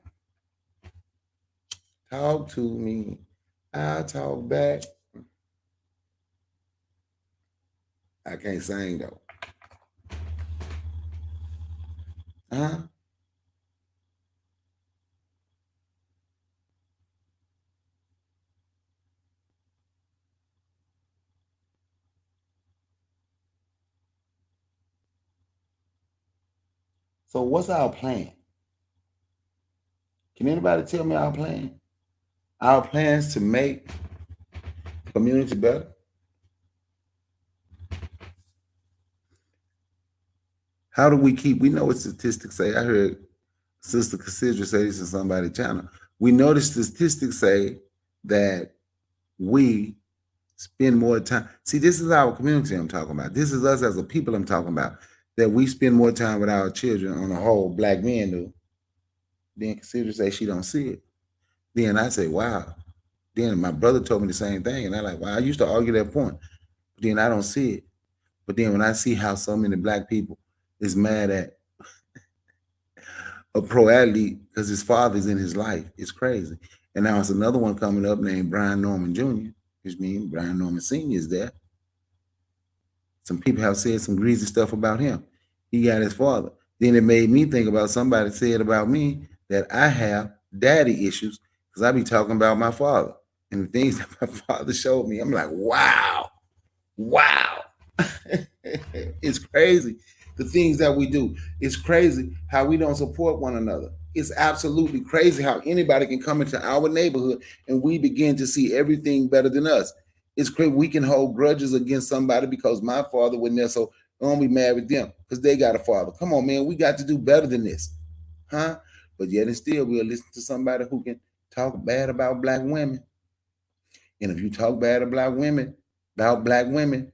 Talk to me, I'll talk back. I can't sing though. Huh? So what's our plan? Can anybody tell me our plan? Our plans to make the community better? How do we keep, we know what statistics say. I heard Sister Cassandra say this in somebody's channel. We know the statistics say that we spend more time. See, this is our community I'm talking about. This is us as a people I'm talking about. That we spend more time with our children on the whole, black men do. Then Cassandra say she don't see it. Then I say, wow. Then my brother told me the same thing. And I'm like, wow, I used to argue that point. But then I don't see it. But then when I see how so many black people is mad at a pro athlete because his father's in his life, it's crazy. And now it's another one coming up named Brian Norman Jr., which means Brian Norman Sr. is there. Some people have said some greasy stuff about him. He got his father. Then it made me think about somebody said about me that I have daddy issues because I be talking about my father and the things that my father showed me. I'm like, wow. It's crazy the things that we do. It's crazy how we don't support one another. It's absolutely crazy how anybody can come into our neighborhood and we begin to see everything better than us. It's crazy. We can hold grudges against somebody because my father wasn't there, so don't be mad with them because they got a father. Come on, man, we got to do better than this, huh? But yet and still, we'll listen to somebody who can talk bad about black women. And if you talk bad about black women,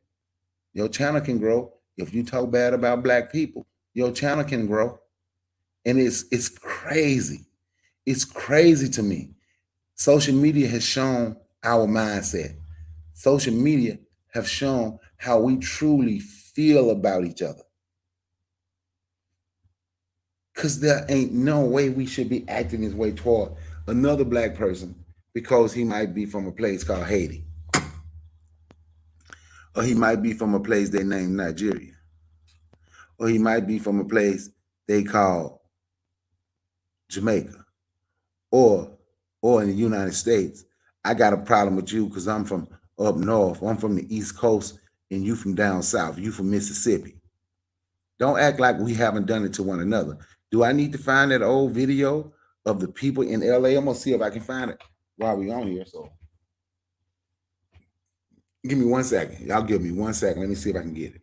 your channel can grow. If you talk bad about black people, your channel can grow. And it's crazy. It's crazy to me. Social media has shown our mindset. Social media have shown how we truly feel about each other. Because there ain't no way we should be acting this way toward another black person because he might be from a place called Haiti. Or he might be from a place they named Nigeria. Or he might be from a place they call Jamaica. Or in the United States, I got a problem with you because I'm from up north. I'm from the East Coast and you from down south. You from Mississippi. Don't act like we haven't done it to one another. Do I need to find that old video of the people in LA? I'm going to see if I can find it while we're on here. So give me 1 second. Y'all give me 1 second. Let me see if I can get it.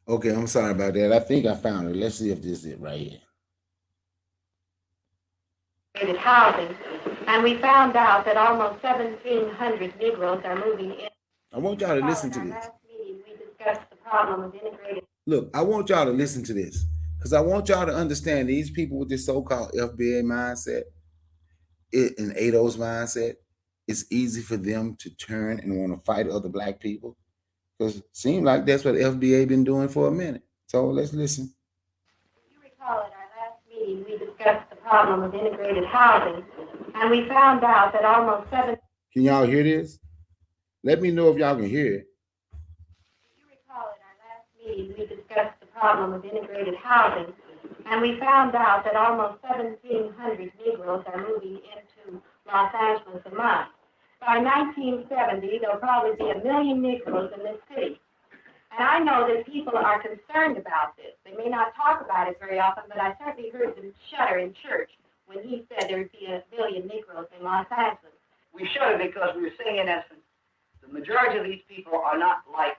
Okay, I'm sorry about that. I think I found it. Let's see if this is it right here. Housing, and we found out that almost 1,700 Negroes are moving in. I want y'all to listen to this. Last meeting, we discussed the problem of integrated. Look, I want y'all to listen to this because I want y'all to understand these people with this so-called FBA mindset, and ADO's mindset. It's easy for them to turn and want to fight other black people because it seems like that's what FBA been doing for a minute. So let's listen. You recall at our last meeting, we discussed the problem of integrated housing, and we found out that almost 7. Can y'all hear this? Let me know if y'all can hear it. You recall at our last meeting, we discussed the problem of integrated housing, and we found out that almost 1,700 Negroes are moving into Los Angeles a month. By 1970, there'll probably be 1 million Negroes in this city. And I know that people are concerned about this. They may not talk about it very often, but I certainly heard them shudder in church when he said there'd be 1 million Negroes in Los Angeles. We shudder because we were saying, in essence, the majority of these people are not like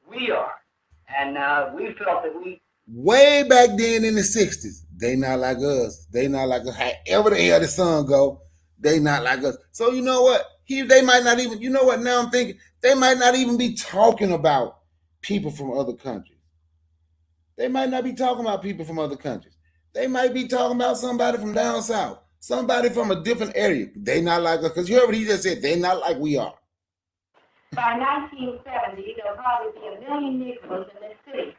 we are. And we felt that we... Way back then in the 60s, they not like us. They not like us. However the hell the sun go, they not like us. So you know what? They might not even, you know what, now I'm thinking, they might not even be talking about people from other countries. They might not be talking about people from other countries. They might be talking about somebody from down south, somebody from a different area. They not like us, because you heard what he just said, they not like we are. By 1970, there'll probably be 1 million Negroes in this city.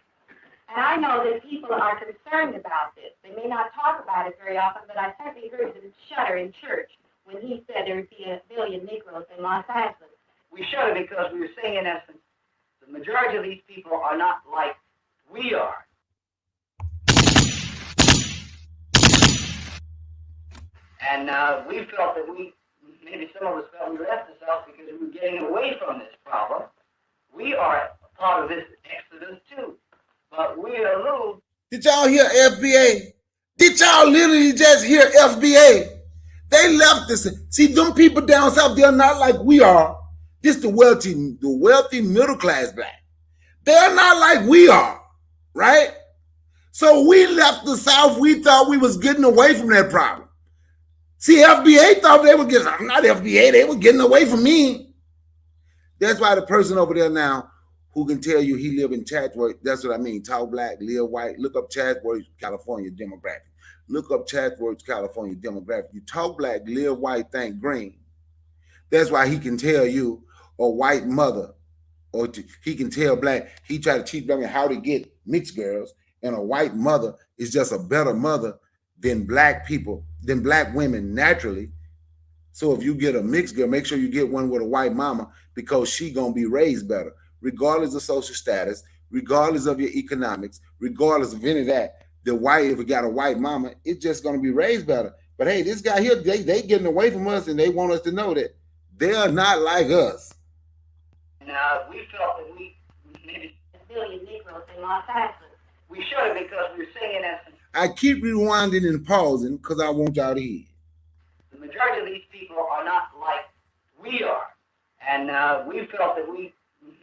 And I know that people are concerned about this. They may not talk about it very often, but I certainly heard them shudder in church when he said there would be 1 million Negroes in Los Angeles. We shudder because we were saying, in essence, the majority of these people are not like we are. And we felt that we maybe some of us felt we left the South because we were getting away from this problem. We are part of this exodus too, but we are a little. Did y'all hear FBA? Did y'all literally just hear FBA? They left this. See, them people down south, they're not like we are. This the wealthy middle class black. They're not like we are, right? So we left the South. We thought we was getting away from that problem. See, FBA thought they were getting, I'm not FBA, they were getting away from me. That's why the person over there now who can tell you he live in Chatsworth, that's what I mean, tall black, live white, look up Chatsworth, California demographic. Look up Chatsworth, California demographic. You talk black, live white, think green. That's why he can tell you a white mother, or he can tell black, he try to teach them how to get mixed girls, and a white mother is just a better mother than black people, than black women naturally. So if you get a mixed girl, make sure you get one with a white mama because she gonna be raised better, regardless of social status, regardless of your economics, regardless of any of that. The white, if we got a white mama, it's just gonna be raised better. But hey, this guy here, they getting away from us, and they want us to know that they are not like us. And we felt that we maybe A billion Negroes in Los Angeles. we should have because we were saying in essence, I keep rewinding and pausing because I want y'all to hear. the majority of these people are not like we are. And we felt that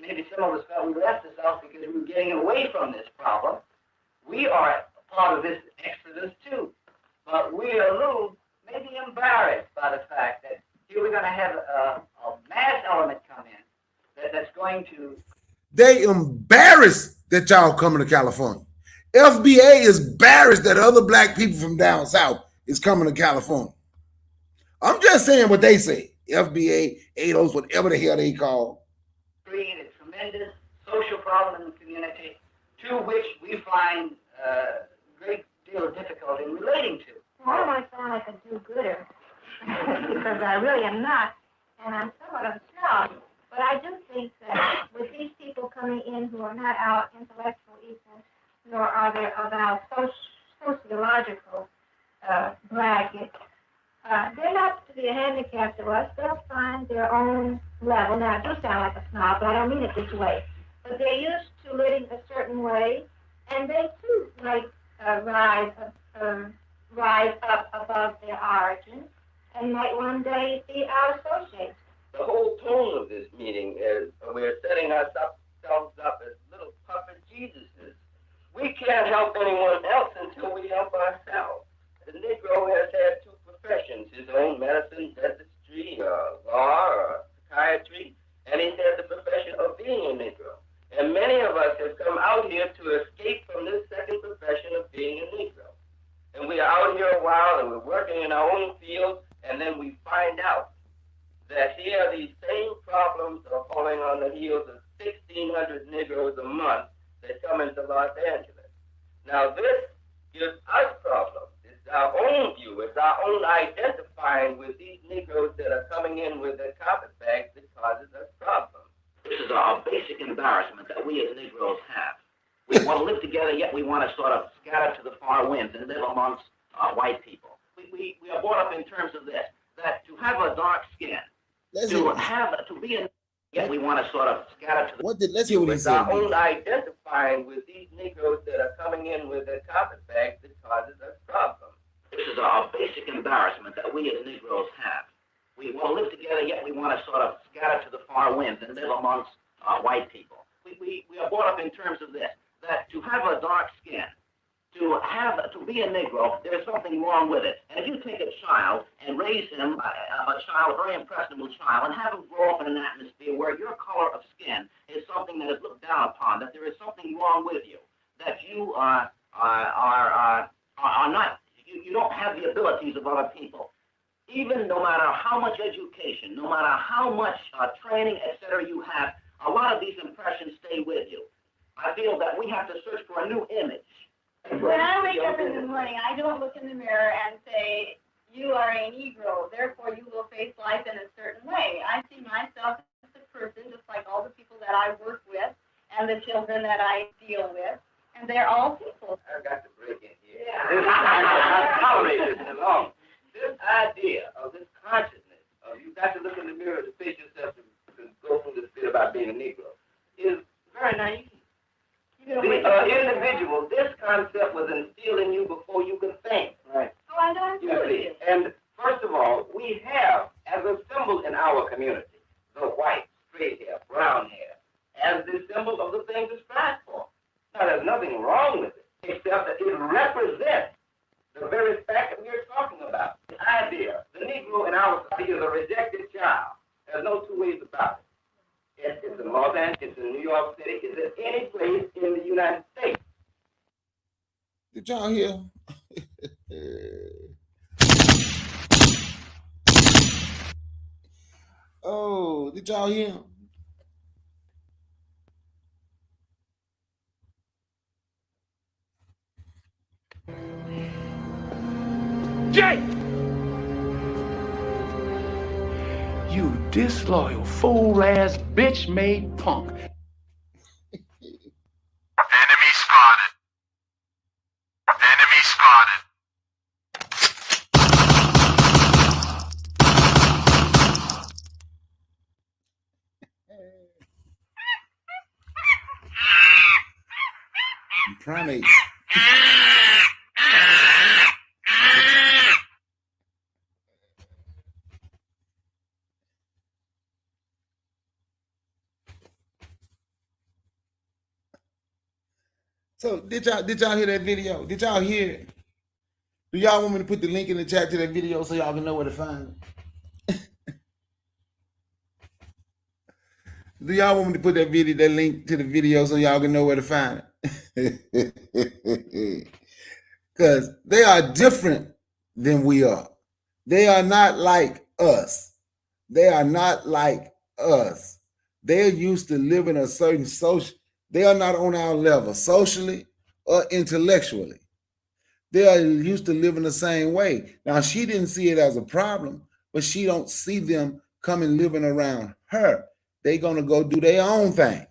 maybe some of us felt we left the South because we were getting away from this problem. We are part of this exodus too. But we are a little maybe embarrassed by the fact that here we're going to have a mass element come in that's going to. They embarrassed that y'all coming to California. FBA is embarrassed that other black people from down south is coming to California. I'm just saying what they say. FBA, ADOS, whatever the hell they call. Create a tremendous social problem in the community to which we find a great deal of difficulty in relating to. Well, I don't want to sound like a do-gooder, because I really am not, and I'm somewhat of a snob. But I do think that with these people coming in who are not our intellectual equals, nor are they of our sociological bracket, they're not to be a handicap to us. They'll find their own level. Now, I do sound like a snob, but I don't mean it this way. But they're used to living a certain way, and they too might rise up above their origin, and might one day be our associates. The whole tone of this meeting is we're setting ourselves up as little puppet Jesuses. We can't help anyone else until we help ourselves. The Negro has had two professions, his own medicine, dentistry, law, or psychiatry, and he's had the profession of being a Negro. And many of us have come out here to escape from this second profession of being a Negro. And we are out here a while, and we're working in our own field, and then we find out that here these same problems are falling on the heels of 1,600 Negroes a month that come into Los Angeles. Now this gives us problems. It's our own view. It's our own identifying with these Negroes that are coming in with their carpetbags that causes us problems. This is a basic embarrassment that we as Negroes have. We want to live together, yet we want to sort of scatter to the far winds and live amongst white people. We are brought up in terms of this, that to have a dark skin, to be in, yet we want to sort of scatter to the. Let's hear what he It's said. our own identifying with these Negroes that are coming in with their carpetbags that causes us problems. This is a basic embarrassment that we as Negroes have. We want to live together, yet we want to sort of scatter to the far winds and live amongst white people. We are brought up in terms of this, that to have a dark skin, to be a Negro, there is something wrong with it. And if you take a child and raise him, a very impressionable child, and have him grow up in an atmosphere where your color of skin is something that is looked down upon, that there is something wrong with you, that you are not, you don't have the abilities of other people. Even no matter how much education, no matter how much training, etc. you have, a lot of these impressions stay with you. I feel that we have to search for a new image. When I wake up in the morning, I don't look in the mirror and say, you are a Negro, therefore you will face life in a certain way. I see myself as a person, just like all the people that I work with and the children that I deal with, and they're all people. I've got to break in here. Yeah. Tolerate this along. This idea of this consciousness of you got to look in the mirror to face yourself to go through this bit about being a Negro, is very naive. The individual, this concept was instilled in you before you could think. Right. Oh, I don't You know see, it. and first of all, we have as a symbol in our community the white, straight hair, brown hair, as the symbol of the thing to strive for. Now, there's nothing wrong with it, except that it represents the very fact that we're talking about. The idea, the Negro in our society is a rejected child. There's no two ways about it. It's in Los Angeles, it's in New York City, it's in any place in the United States. Did y'all hear? Oh, did y'all hear? Jay! You disloyal, fool-ass, bitch-made punk. Enemy spotted. Enemy spotted. Primates. So did y'all hear that video? Did y'all hear it? Do y'all want me to put the link in the chat to that video so y'all can know where to find it? Do y'all want me to put that link to the video so y'all can know where to find it? Because they are different than we are. They are not like us. They are not like us. They're used to living a certain social. They are not on our level socially or intellectually. They are used to living the same way. Now, she didn't see it as a problem, but she don't see them coming living around her. They're going to go do their own thing.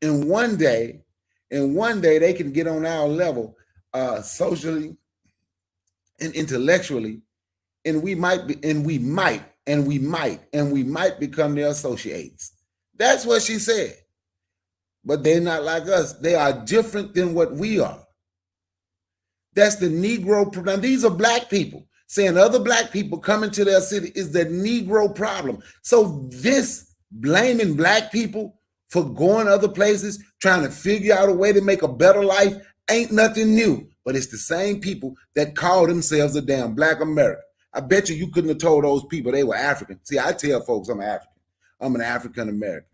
And one day they can get on our level socially and intellectually, and we might become their associates. That's what she said. But they're not like us. They are different than what we are. That's the Negro problem. Now, these are black people saying other black people coming to their city is the Negro problem. So this blaming black people for going other places, trying to figure out a way to make a better life ain't nothing new. But it's the same people that call themselves a damn black American. I bet you couldn't have told those people they were African. See, I tell folks I'm African. I'm an African American.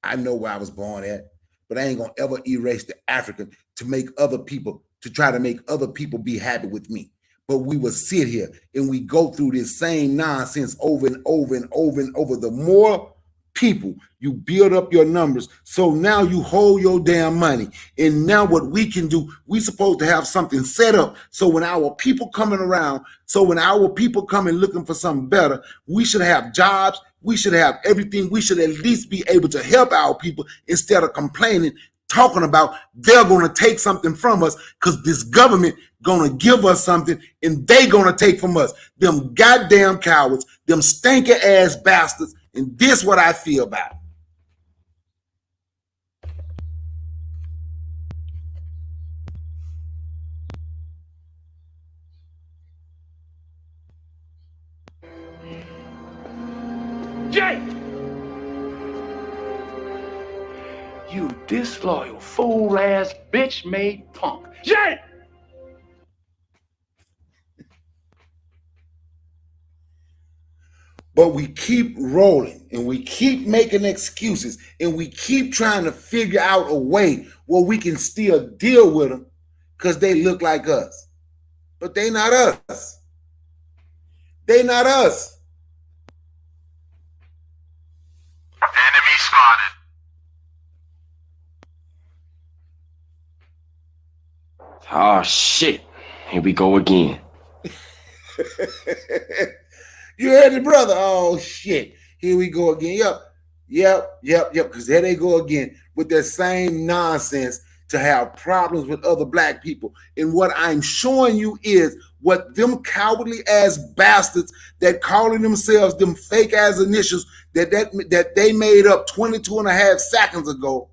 I know where I was born at, but I ain't gonna ever erase the African to make other people, to try to make other people be happy with me. But we will sit here and we go through this same nonsense over and over and over and over. The more people you build up your numbers, so now you hold your damn money. And now what we can do, we supposed to have something set up so when our people coming around, so when our people coming looking for something better, we should have jobs, we should have everything, we should at least be able to help our people instead of complaining, talking about they're going to take something from us because this government going to give us something and they going to take from us. Them goddamn cowards, them stinker ass bastards. And this what I feel about it. Jay! You disloyal, fool-ass, bitch-made punk. Jay! But we keep rolling and we keep making excuses and we keep trying to figure out a way where we can still deal with them because they look like us. But they not us. They not us. Enemy spotted. Oh, shit. Here we go again. You heard it, brother? Oh, shit. Here we go again. Yep. Because there they go again with that same nonsense to have problems with other black people. And what I'm showing you is what them cowardly ass bastards that calling themselves them fake ass initials that they made up 22 and a half seconds ago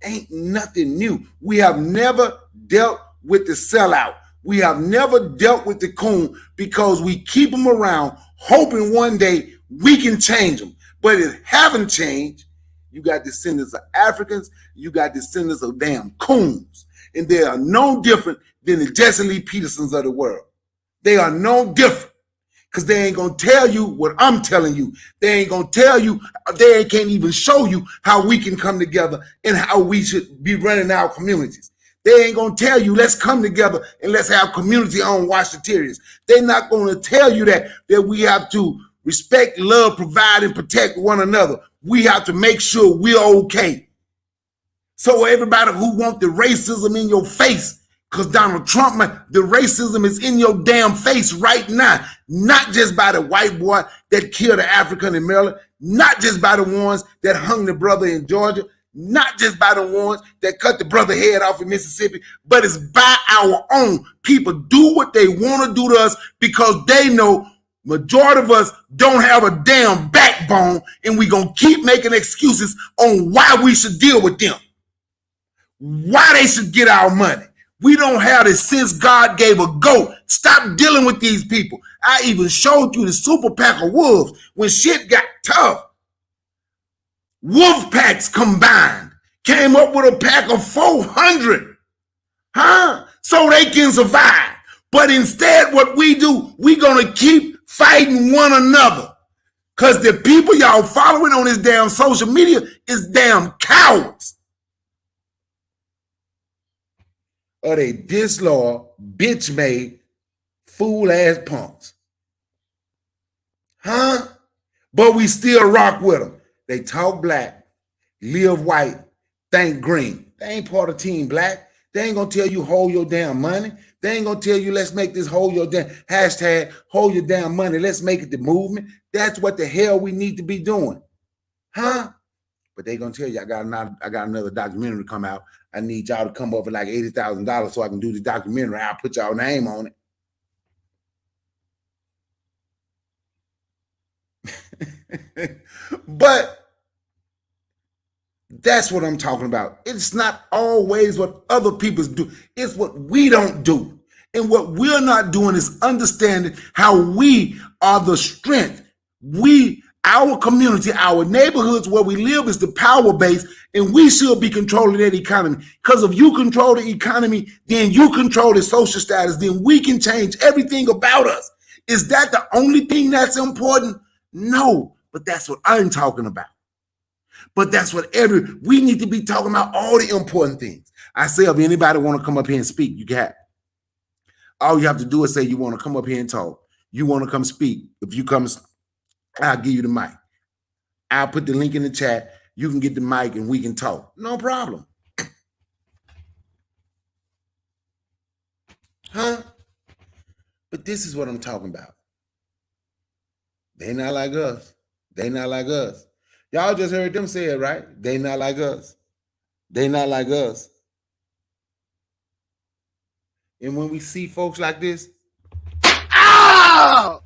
ain't nothing new. We have never dealt with the sellout. We have never dealt with the coon because we keep them around hoping one day we can change them. But it haven't changed. You got descendants of Africans, you got descendants of damn coons. And they are no different than the Jesse Lee Petersons of the world. They are no different. Because they ain't going to tell you what I'm telling you. They ain't going to tell you, they can't even show you how we can come together and how we should be running our communities. They ain't going to tell you, let's come together and let's have community-owned washaterians. They're not going to tell you that we have to respect, love, provide, and protect one another. We have to make sure we're okay. So everybody who wants the racism in your face, because Donald Trump, the racism is in your damn face right now. Not just by the white boy that killed an African in Maryland, not just by the ones that hung the brother in Georgia, not just by the ones that cut the brother head off in Mississippi, but it's by our own. People do what they want to do to us because they know majority of us don't have a damn backbone, and we're going to keep making excuses on why we should deal with them, why they should get our money. We don't have this since God gave a goat. Stop dealing with these people. I even showed you the super pack of wolves when shit got tough. Wolf packs combined came up with a pack of 400, so they can survive. But instead, what we do, we gonna keep fighting one another because the people y'all following on this damn social media is damn cowards. Or they disloyal, bitch-made, fool-ass punks. But we still rock with them. They talk black, live white, think green. They ain't part of Team Black. They ain't gonna tell you hold your damn money. They ain't gonna tell you let's make this hold your damn hashtag, hold your damn money. Let's make it the movement. That's what the hell we need to be doing. But they gonna tell you I got another documentary to come out. I need y'all to come up with like $80,000 so I can do the documentary. I'll put y'all name on it. But that's what I'm talking about. It's not always what other people do. It's what we don't do. And what we're not doing is understanding how we are the strength. Our community, our neighborhoods where we live is the power base, and we should be controlling that economy. Because if you control the economy, then you control the social status, then we can change everything about us. Is that the only thing that's important? No, but that's what I'm talking about. But that's what we need to be talking about, all the important things. I say, if anybody want to come up here and speak, you can. All you have to do is say you want to come up here and talk. You want to come speak. If you come, I'll give you the mic. I'll put the link in the chat. You can get the mic and we can talk. No problem. But this is what I'm talking about. They not like us. They not like us. Y'all just heard them say it, right? They not like us. They not like us. And when we see folks like this, ow!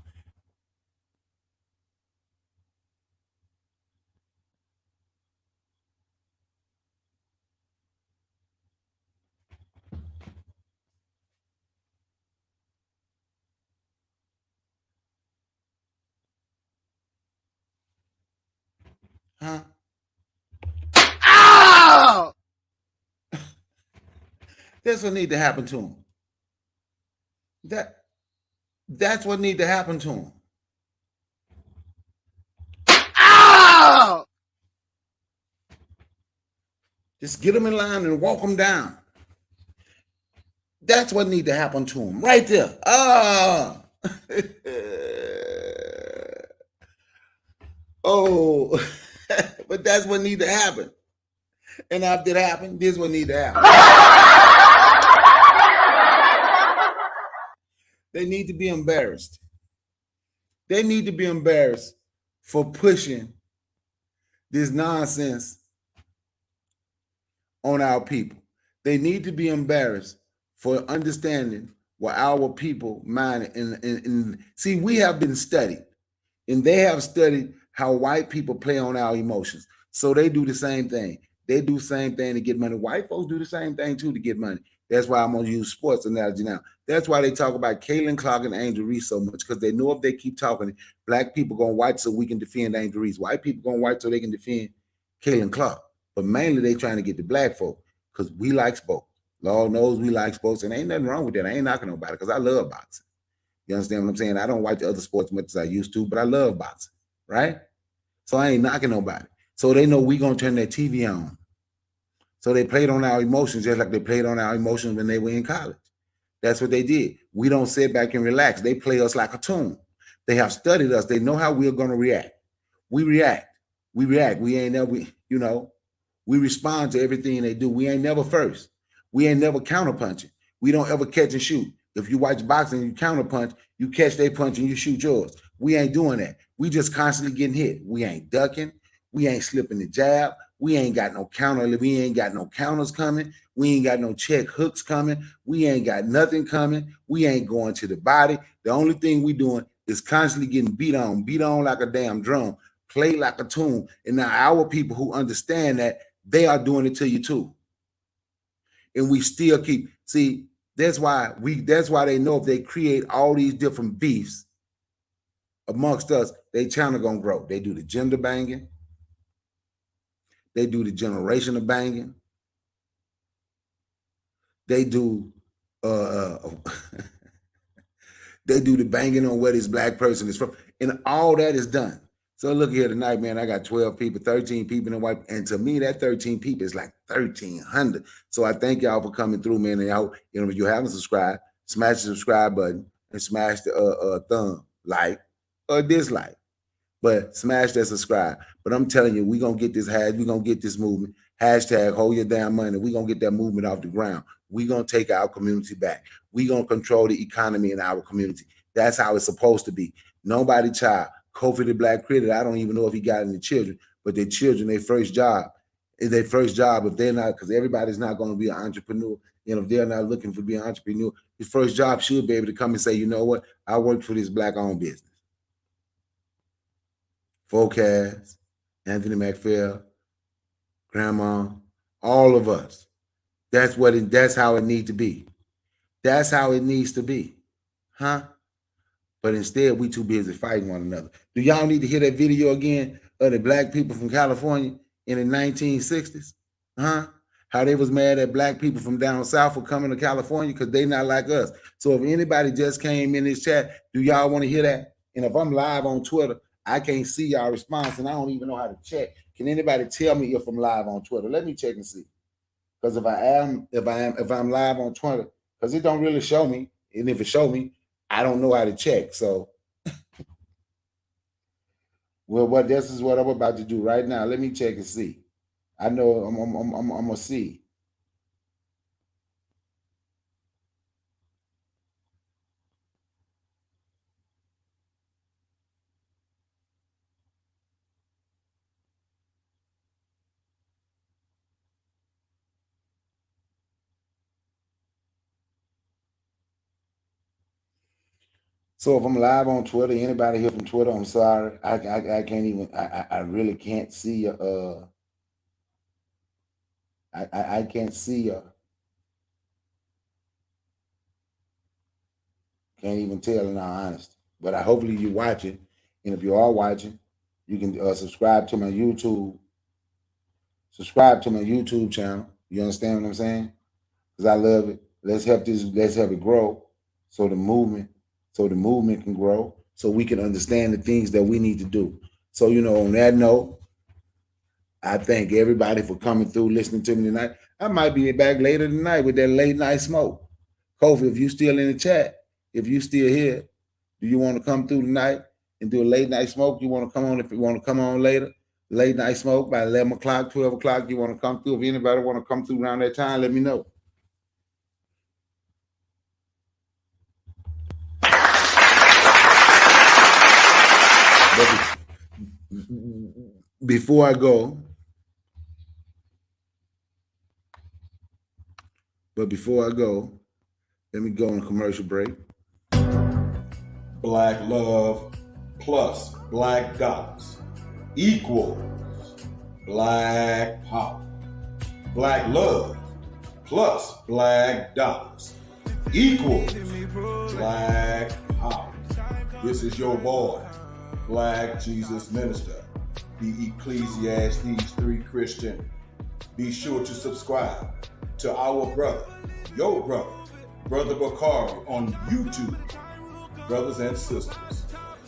Ow! That's what need to happen to them. That's what need to happen to them. Ow! Just get them in line and walk them down. That's what need to happen to them right there. Oh, but that's what need to happen. And after that happened, this is what need to happen. They need to be embarrassed. They need to be embarrassed for pushing this nonsense on our people. They need to be embarrassed for understanding what our people mind. And see, we have been studied, and they have studied how white people play on our emotions. So they do the same thing. They do the same thing to get money. White folks do the same thing too to get money. That's why I'm gonna use sports analogy now. That's why they talk about Caitlin Clark and Angel Reese so much, because they know if they keep talking, black people gonna white so we can defend Angel Reese. White people gonna white so they can defend Caitlin Clark. But mainly they trying to get the black folk because we like sports. Lord knows we like sports, and ain't nothing wrong with that. I ain't knocking nobody because I love boxing. You understand what I'm saying? I don't watch other sports much as I used to, but I love boxing, right? So I ain't knocking nobody. So they know we gonna turn that TV on. So they played on our emotions just like they played on our emotions when they were in college. That's what they did. We don't sit back and relax. They play us like a tune. They have studied us. They know how we're gonna react. We react. We react. We ain't never, we respond to everything they do. We ain't never first. We ain't never counterpunching. We don't ever catch and shoot. If you watch boxing, you counterpunch, you catch their punch and you shoot yours. We ain't doing that. We just constantly getting hit. We ain't ducking. We ain't slipping the jab. We ain't got no counter. We ain't got no counters coming. We ain't got no check hooks coming. We ain't got nothing coming. We ain't going to the body. The only thing we doing is constantly getting beat on like a damn drum, play like a tune. And now our people who understand that, they are doing it to you too. And we still keep, see, that's why they know if they create all these different beefs amongst us, they channel gonna grow. They do the gender banging. They do the generational banging. They do they do the banging on where this black person is from. And all that is done. So look here tonight, man, I got 12 people, 13 people in white. And to me, that 13 people is like 1,300. So I thank y'all for coming through, man. And y'all, if you haven't subscribed, smash the subscribe button and smash the thumb like or dislike. But smash that subscribe. But I'm telling you, we're going to get this we're going to get this movement. Hashtag hold your damn money. We're going to get that movement off the ground. We're going to take our community back. We're going to control the economy in our community. That's how it's supposed to be. Nobody child. Kofi the Black Critic, I don't even know if he got any children, but their children, their first job is their first job. If they're not, because everybody's not going to be an entrepreneur. If they're not looking to be an entrepreneur, his first job should be able to come and say, you know what? I worked for this black-owned business. Forecast, Anthony McPhail, Grandma, all of us. That's how it needs to be. That's how it needs to be. Huh? But instead, we too busy fighting one another. Do y'all need to hear that video again of the black people from California in the 1960s? Huh? How they was mad at black people from down south for coming to California because they not like us. So if anybody just came in this chat, do y'all want to hear that? And if I'm live on Twitter, I can't see y'all response, and I don't even know how to check. Can anybody tell me if I'm live on Twitter? Let me check and see. Because if I'm live on Twitter, because it don't really show me, and if it show me, I don't know how to check. So, well, this is what I'm about to do right now. Let me check and see. I know I'm gonna see. So if I'm live on Twitter, anybody here from Twitter, I'm sorry. I can't even, I really can't see your, I can't see your, can't even tell in all honesty. But hopefully you're watching. And if you are watching, you can subscribe to my YouTube. Subscribe to my YouTube channel. You understand what I'm saying? Because I love it. Let's help it grow so the movement can grow, so we can understand the things that we need to do. So, on that note, I thank everybody for coming through, listening to me tonight. I might be back later tonight with that late night smoke. Kofi, if you still in the chat, if you still here, do you want to come through tonight and do a late night smoke? You want to come on? If you want to come on later, late night smoke by 11 o'clock, 12 o'clock, you want to come through? If anybody want to come through around that time, let me know. Before I go, Let me go on a commercial break. Black love plus black dollars equals black power. Black love plus black dollars equals black power. This is your boy, Black Jesus Minister, the Ecclesiastes 3 Christian. Be sure to subscribe to our brother, your brother, Brother Bakari on YouTube. Brothers and sisters.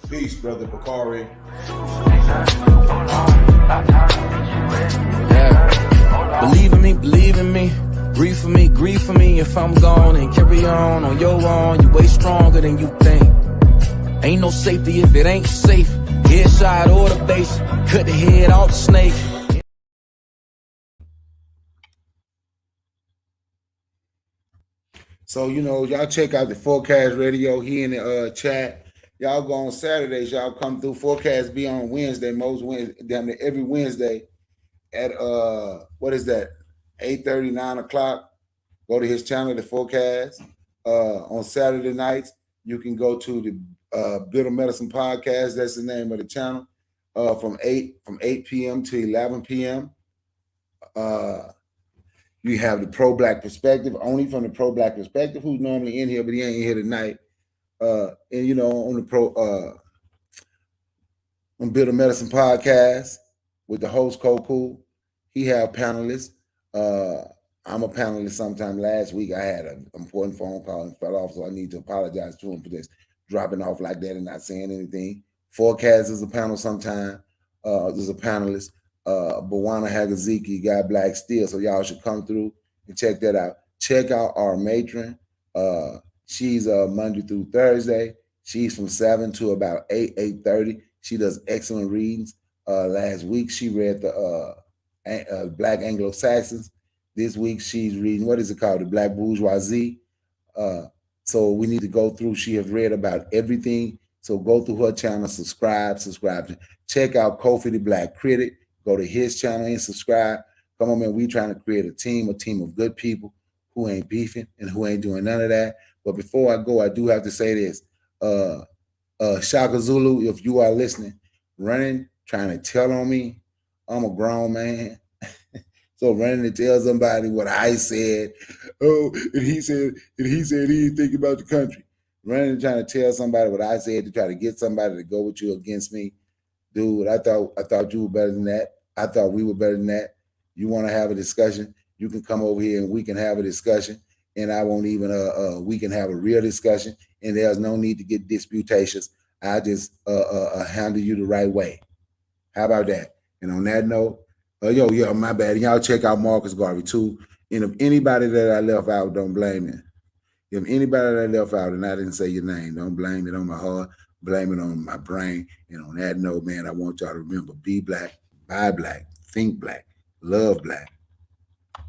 Peace, Brother Bakari. Yeah. Believe in me. Grieve for me if I'm gone and carry on your own. You way stronger than you think. Ain't no safety if it ain't safe. Headshot or the base. Cut the head off the snake. So, y'all check out the Forecast Radio here in the chat. Y'all go on Saturdays. Y'all come through. Forecast be on Wednesday, most Wednesday, damn near every Wednesday at, what is that, 8:30, 9 o'clock. Go to his channel, The Forecast. On Saturday nights, you can go to the Bitter Medicine Podcast. That's the name of the channel. From 8 p.m. to 11 p.m. You have the Pro-Black Perspective, only from the Pro-Black Perspective, who's normally in here, but he ain't here tonight. And on the on Bitter Medicine Podcast with the host Koku, he have panelists. I'm a panelist sometime. Last week I had an important phone call and fell off, so I need to apologize to him for this dropping off like that and not saying anything. Forecast is a panel sometime. There's a panelist. Bawana Hagaziki, got Black Steel, so y'all should come through and check that out. Check out our matron. She's Monday through Thursday. She's from 7 to about 8:30. She does excellent readings. Last week she read the Black Anglo-Saxons. This week she's reading, what is it called? The Black Bourgeoisie. So we need to go through. She has read about everything. So go through her channel, subscribe. Check out Kofi the Black Critic. Go to his channel and subscribe. Come on, man. We trying to create a team of good people who ain't beefing and who ain't doing none of that. But before I go, I do have to say this. Shaka Zulu, if you are listening, running, trying to tell on me, I'm a grown man. So running to tell somebody what I said. Oh, and he said he didn't think about the country. Running and trying to tell somebody what I said to try to get somebody to go with you against me. Dude, I thought you were better than that. I thought we were better than that. You want to have a discussion, you can come over here and we can have a discussion. And I won't even, we can have a real discussion. And there's no need to get disputatious. I just handle you the right way. How about that? And on that note, my bad. Y'all check out Marcus Garvey too. And if anybody that I left out, don't blame me. If anybody that I left out and I didn't say your name, don't blame it on my heart. Blame it on my brain. And on that note, man, I want y'all to remember, be black, buy black, think black, love black.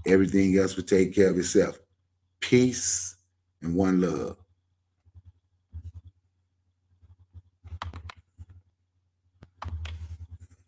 Everything else will take care of itself. Peace and one love.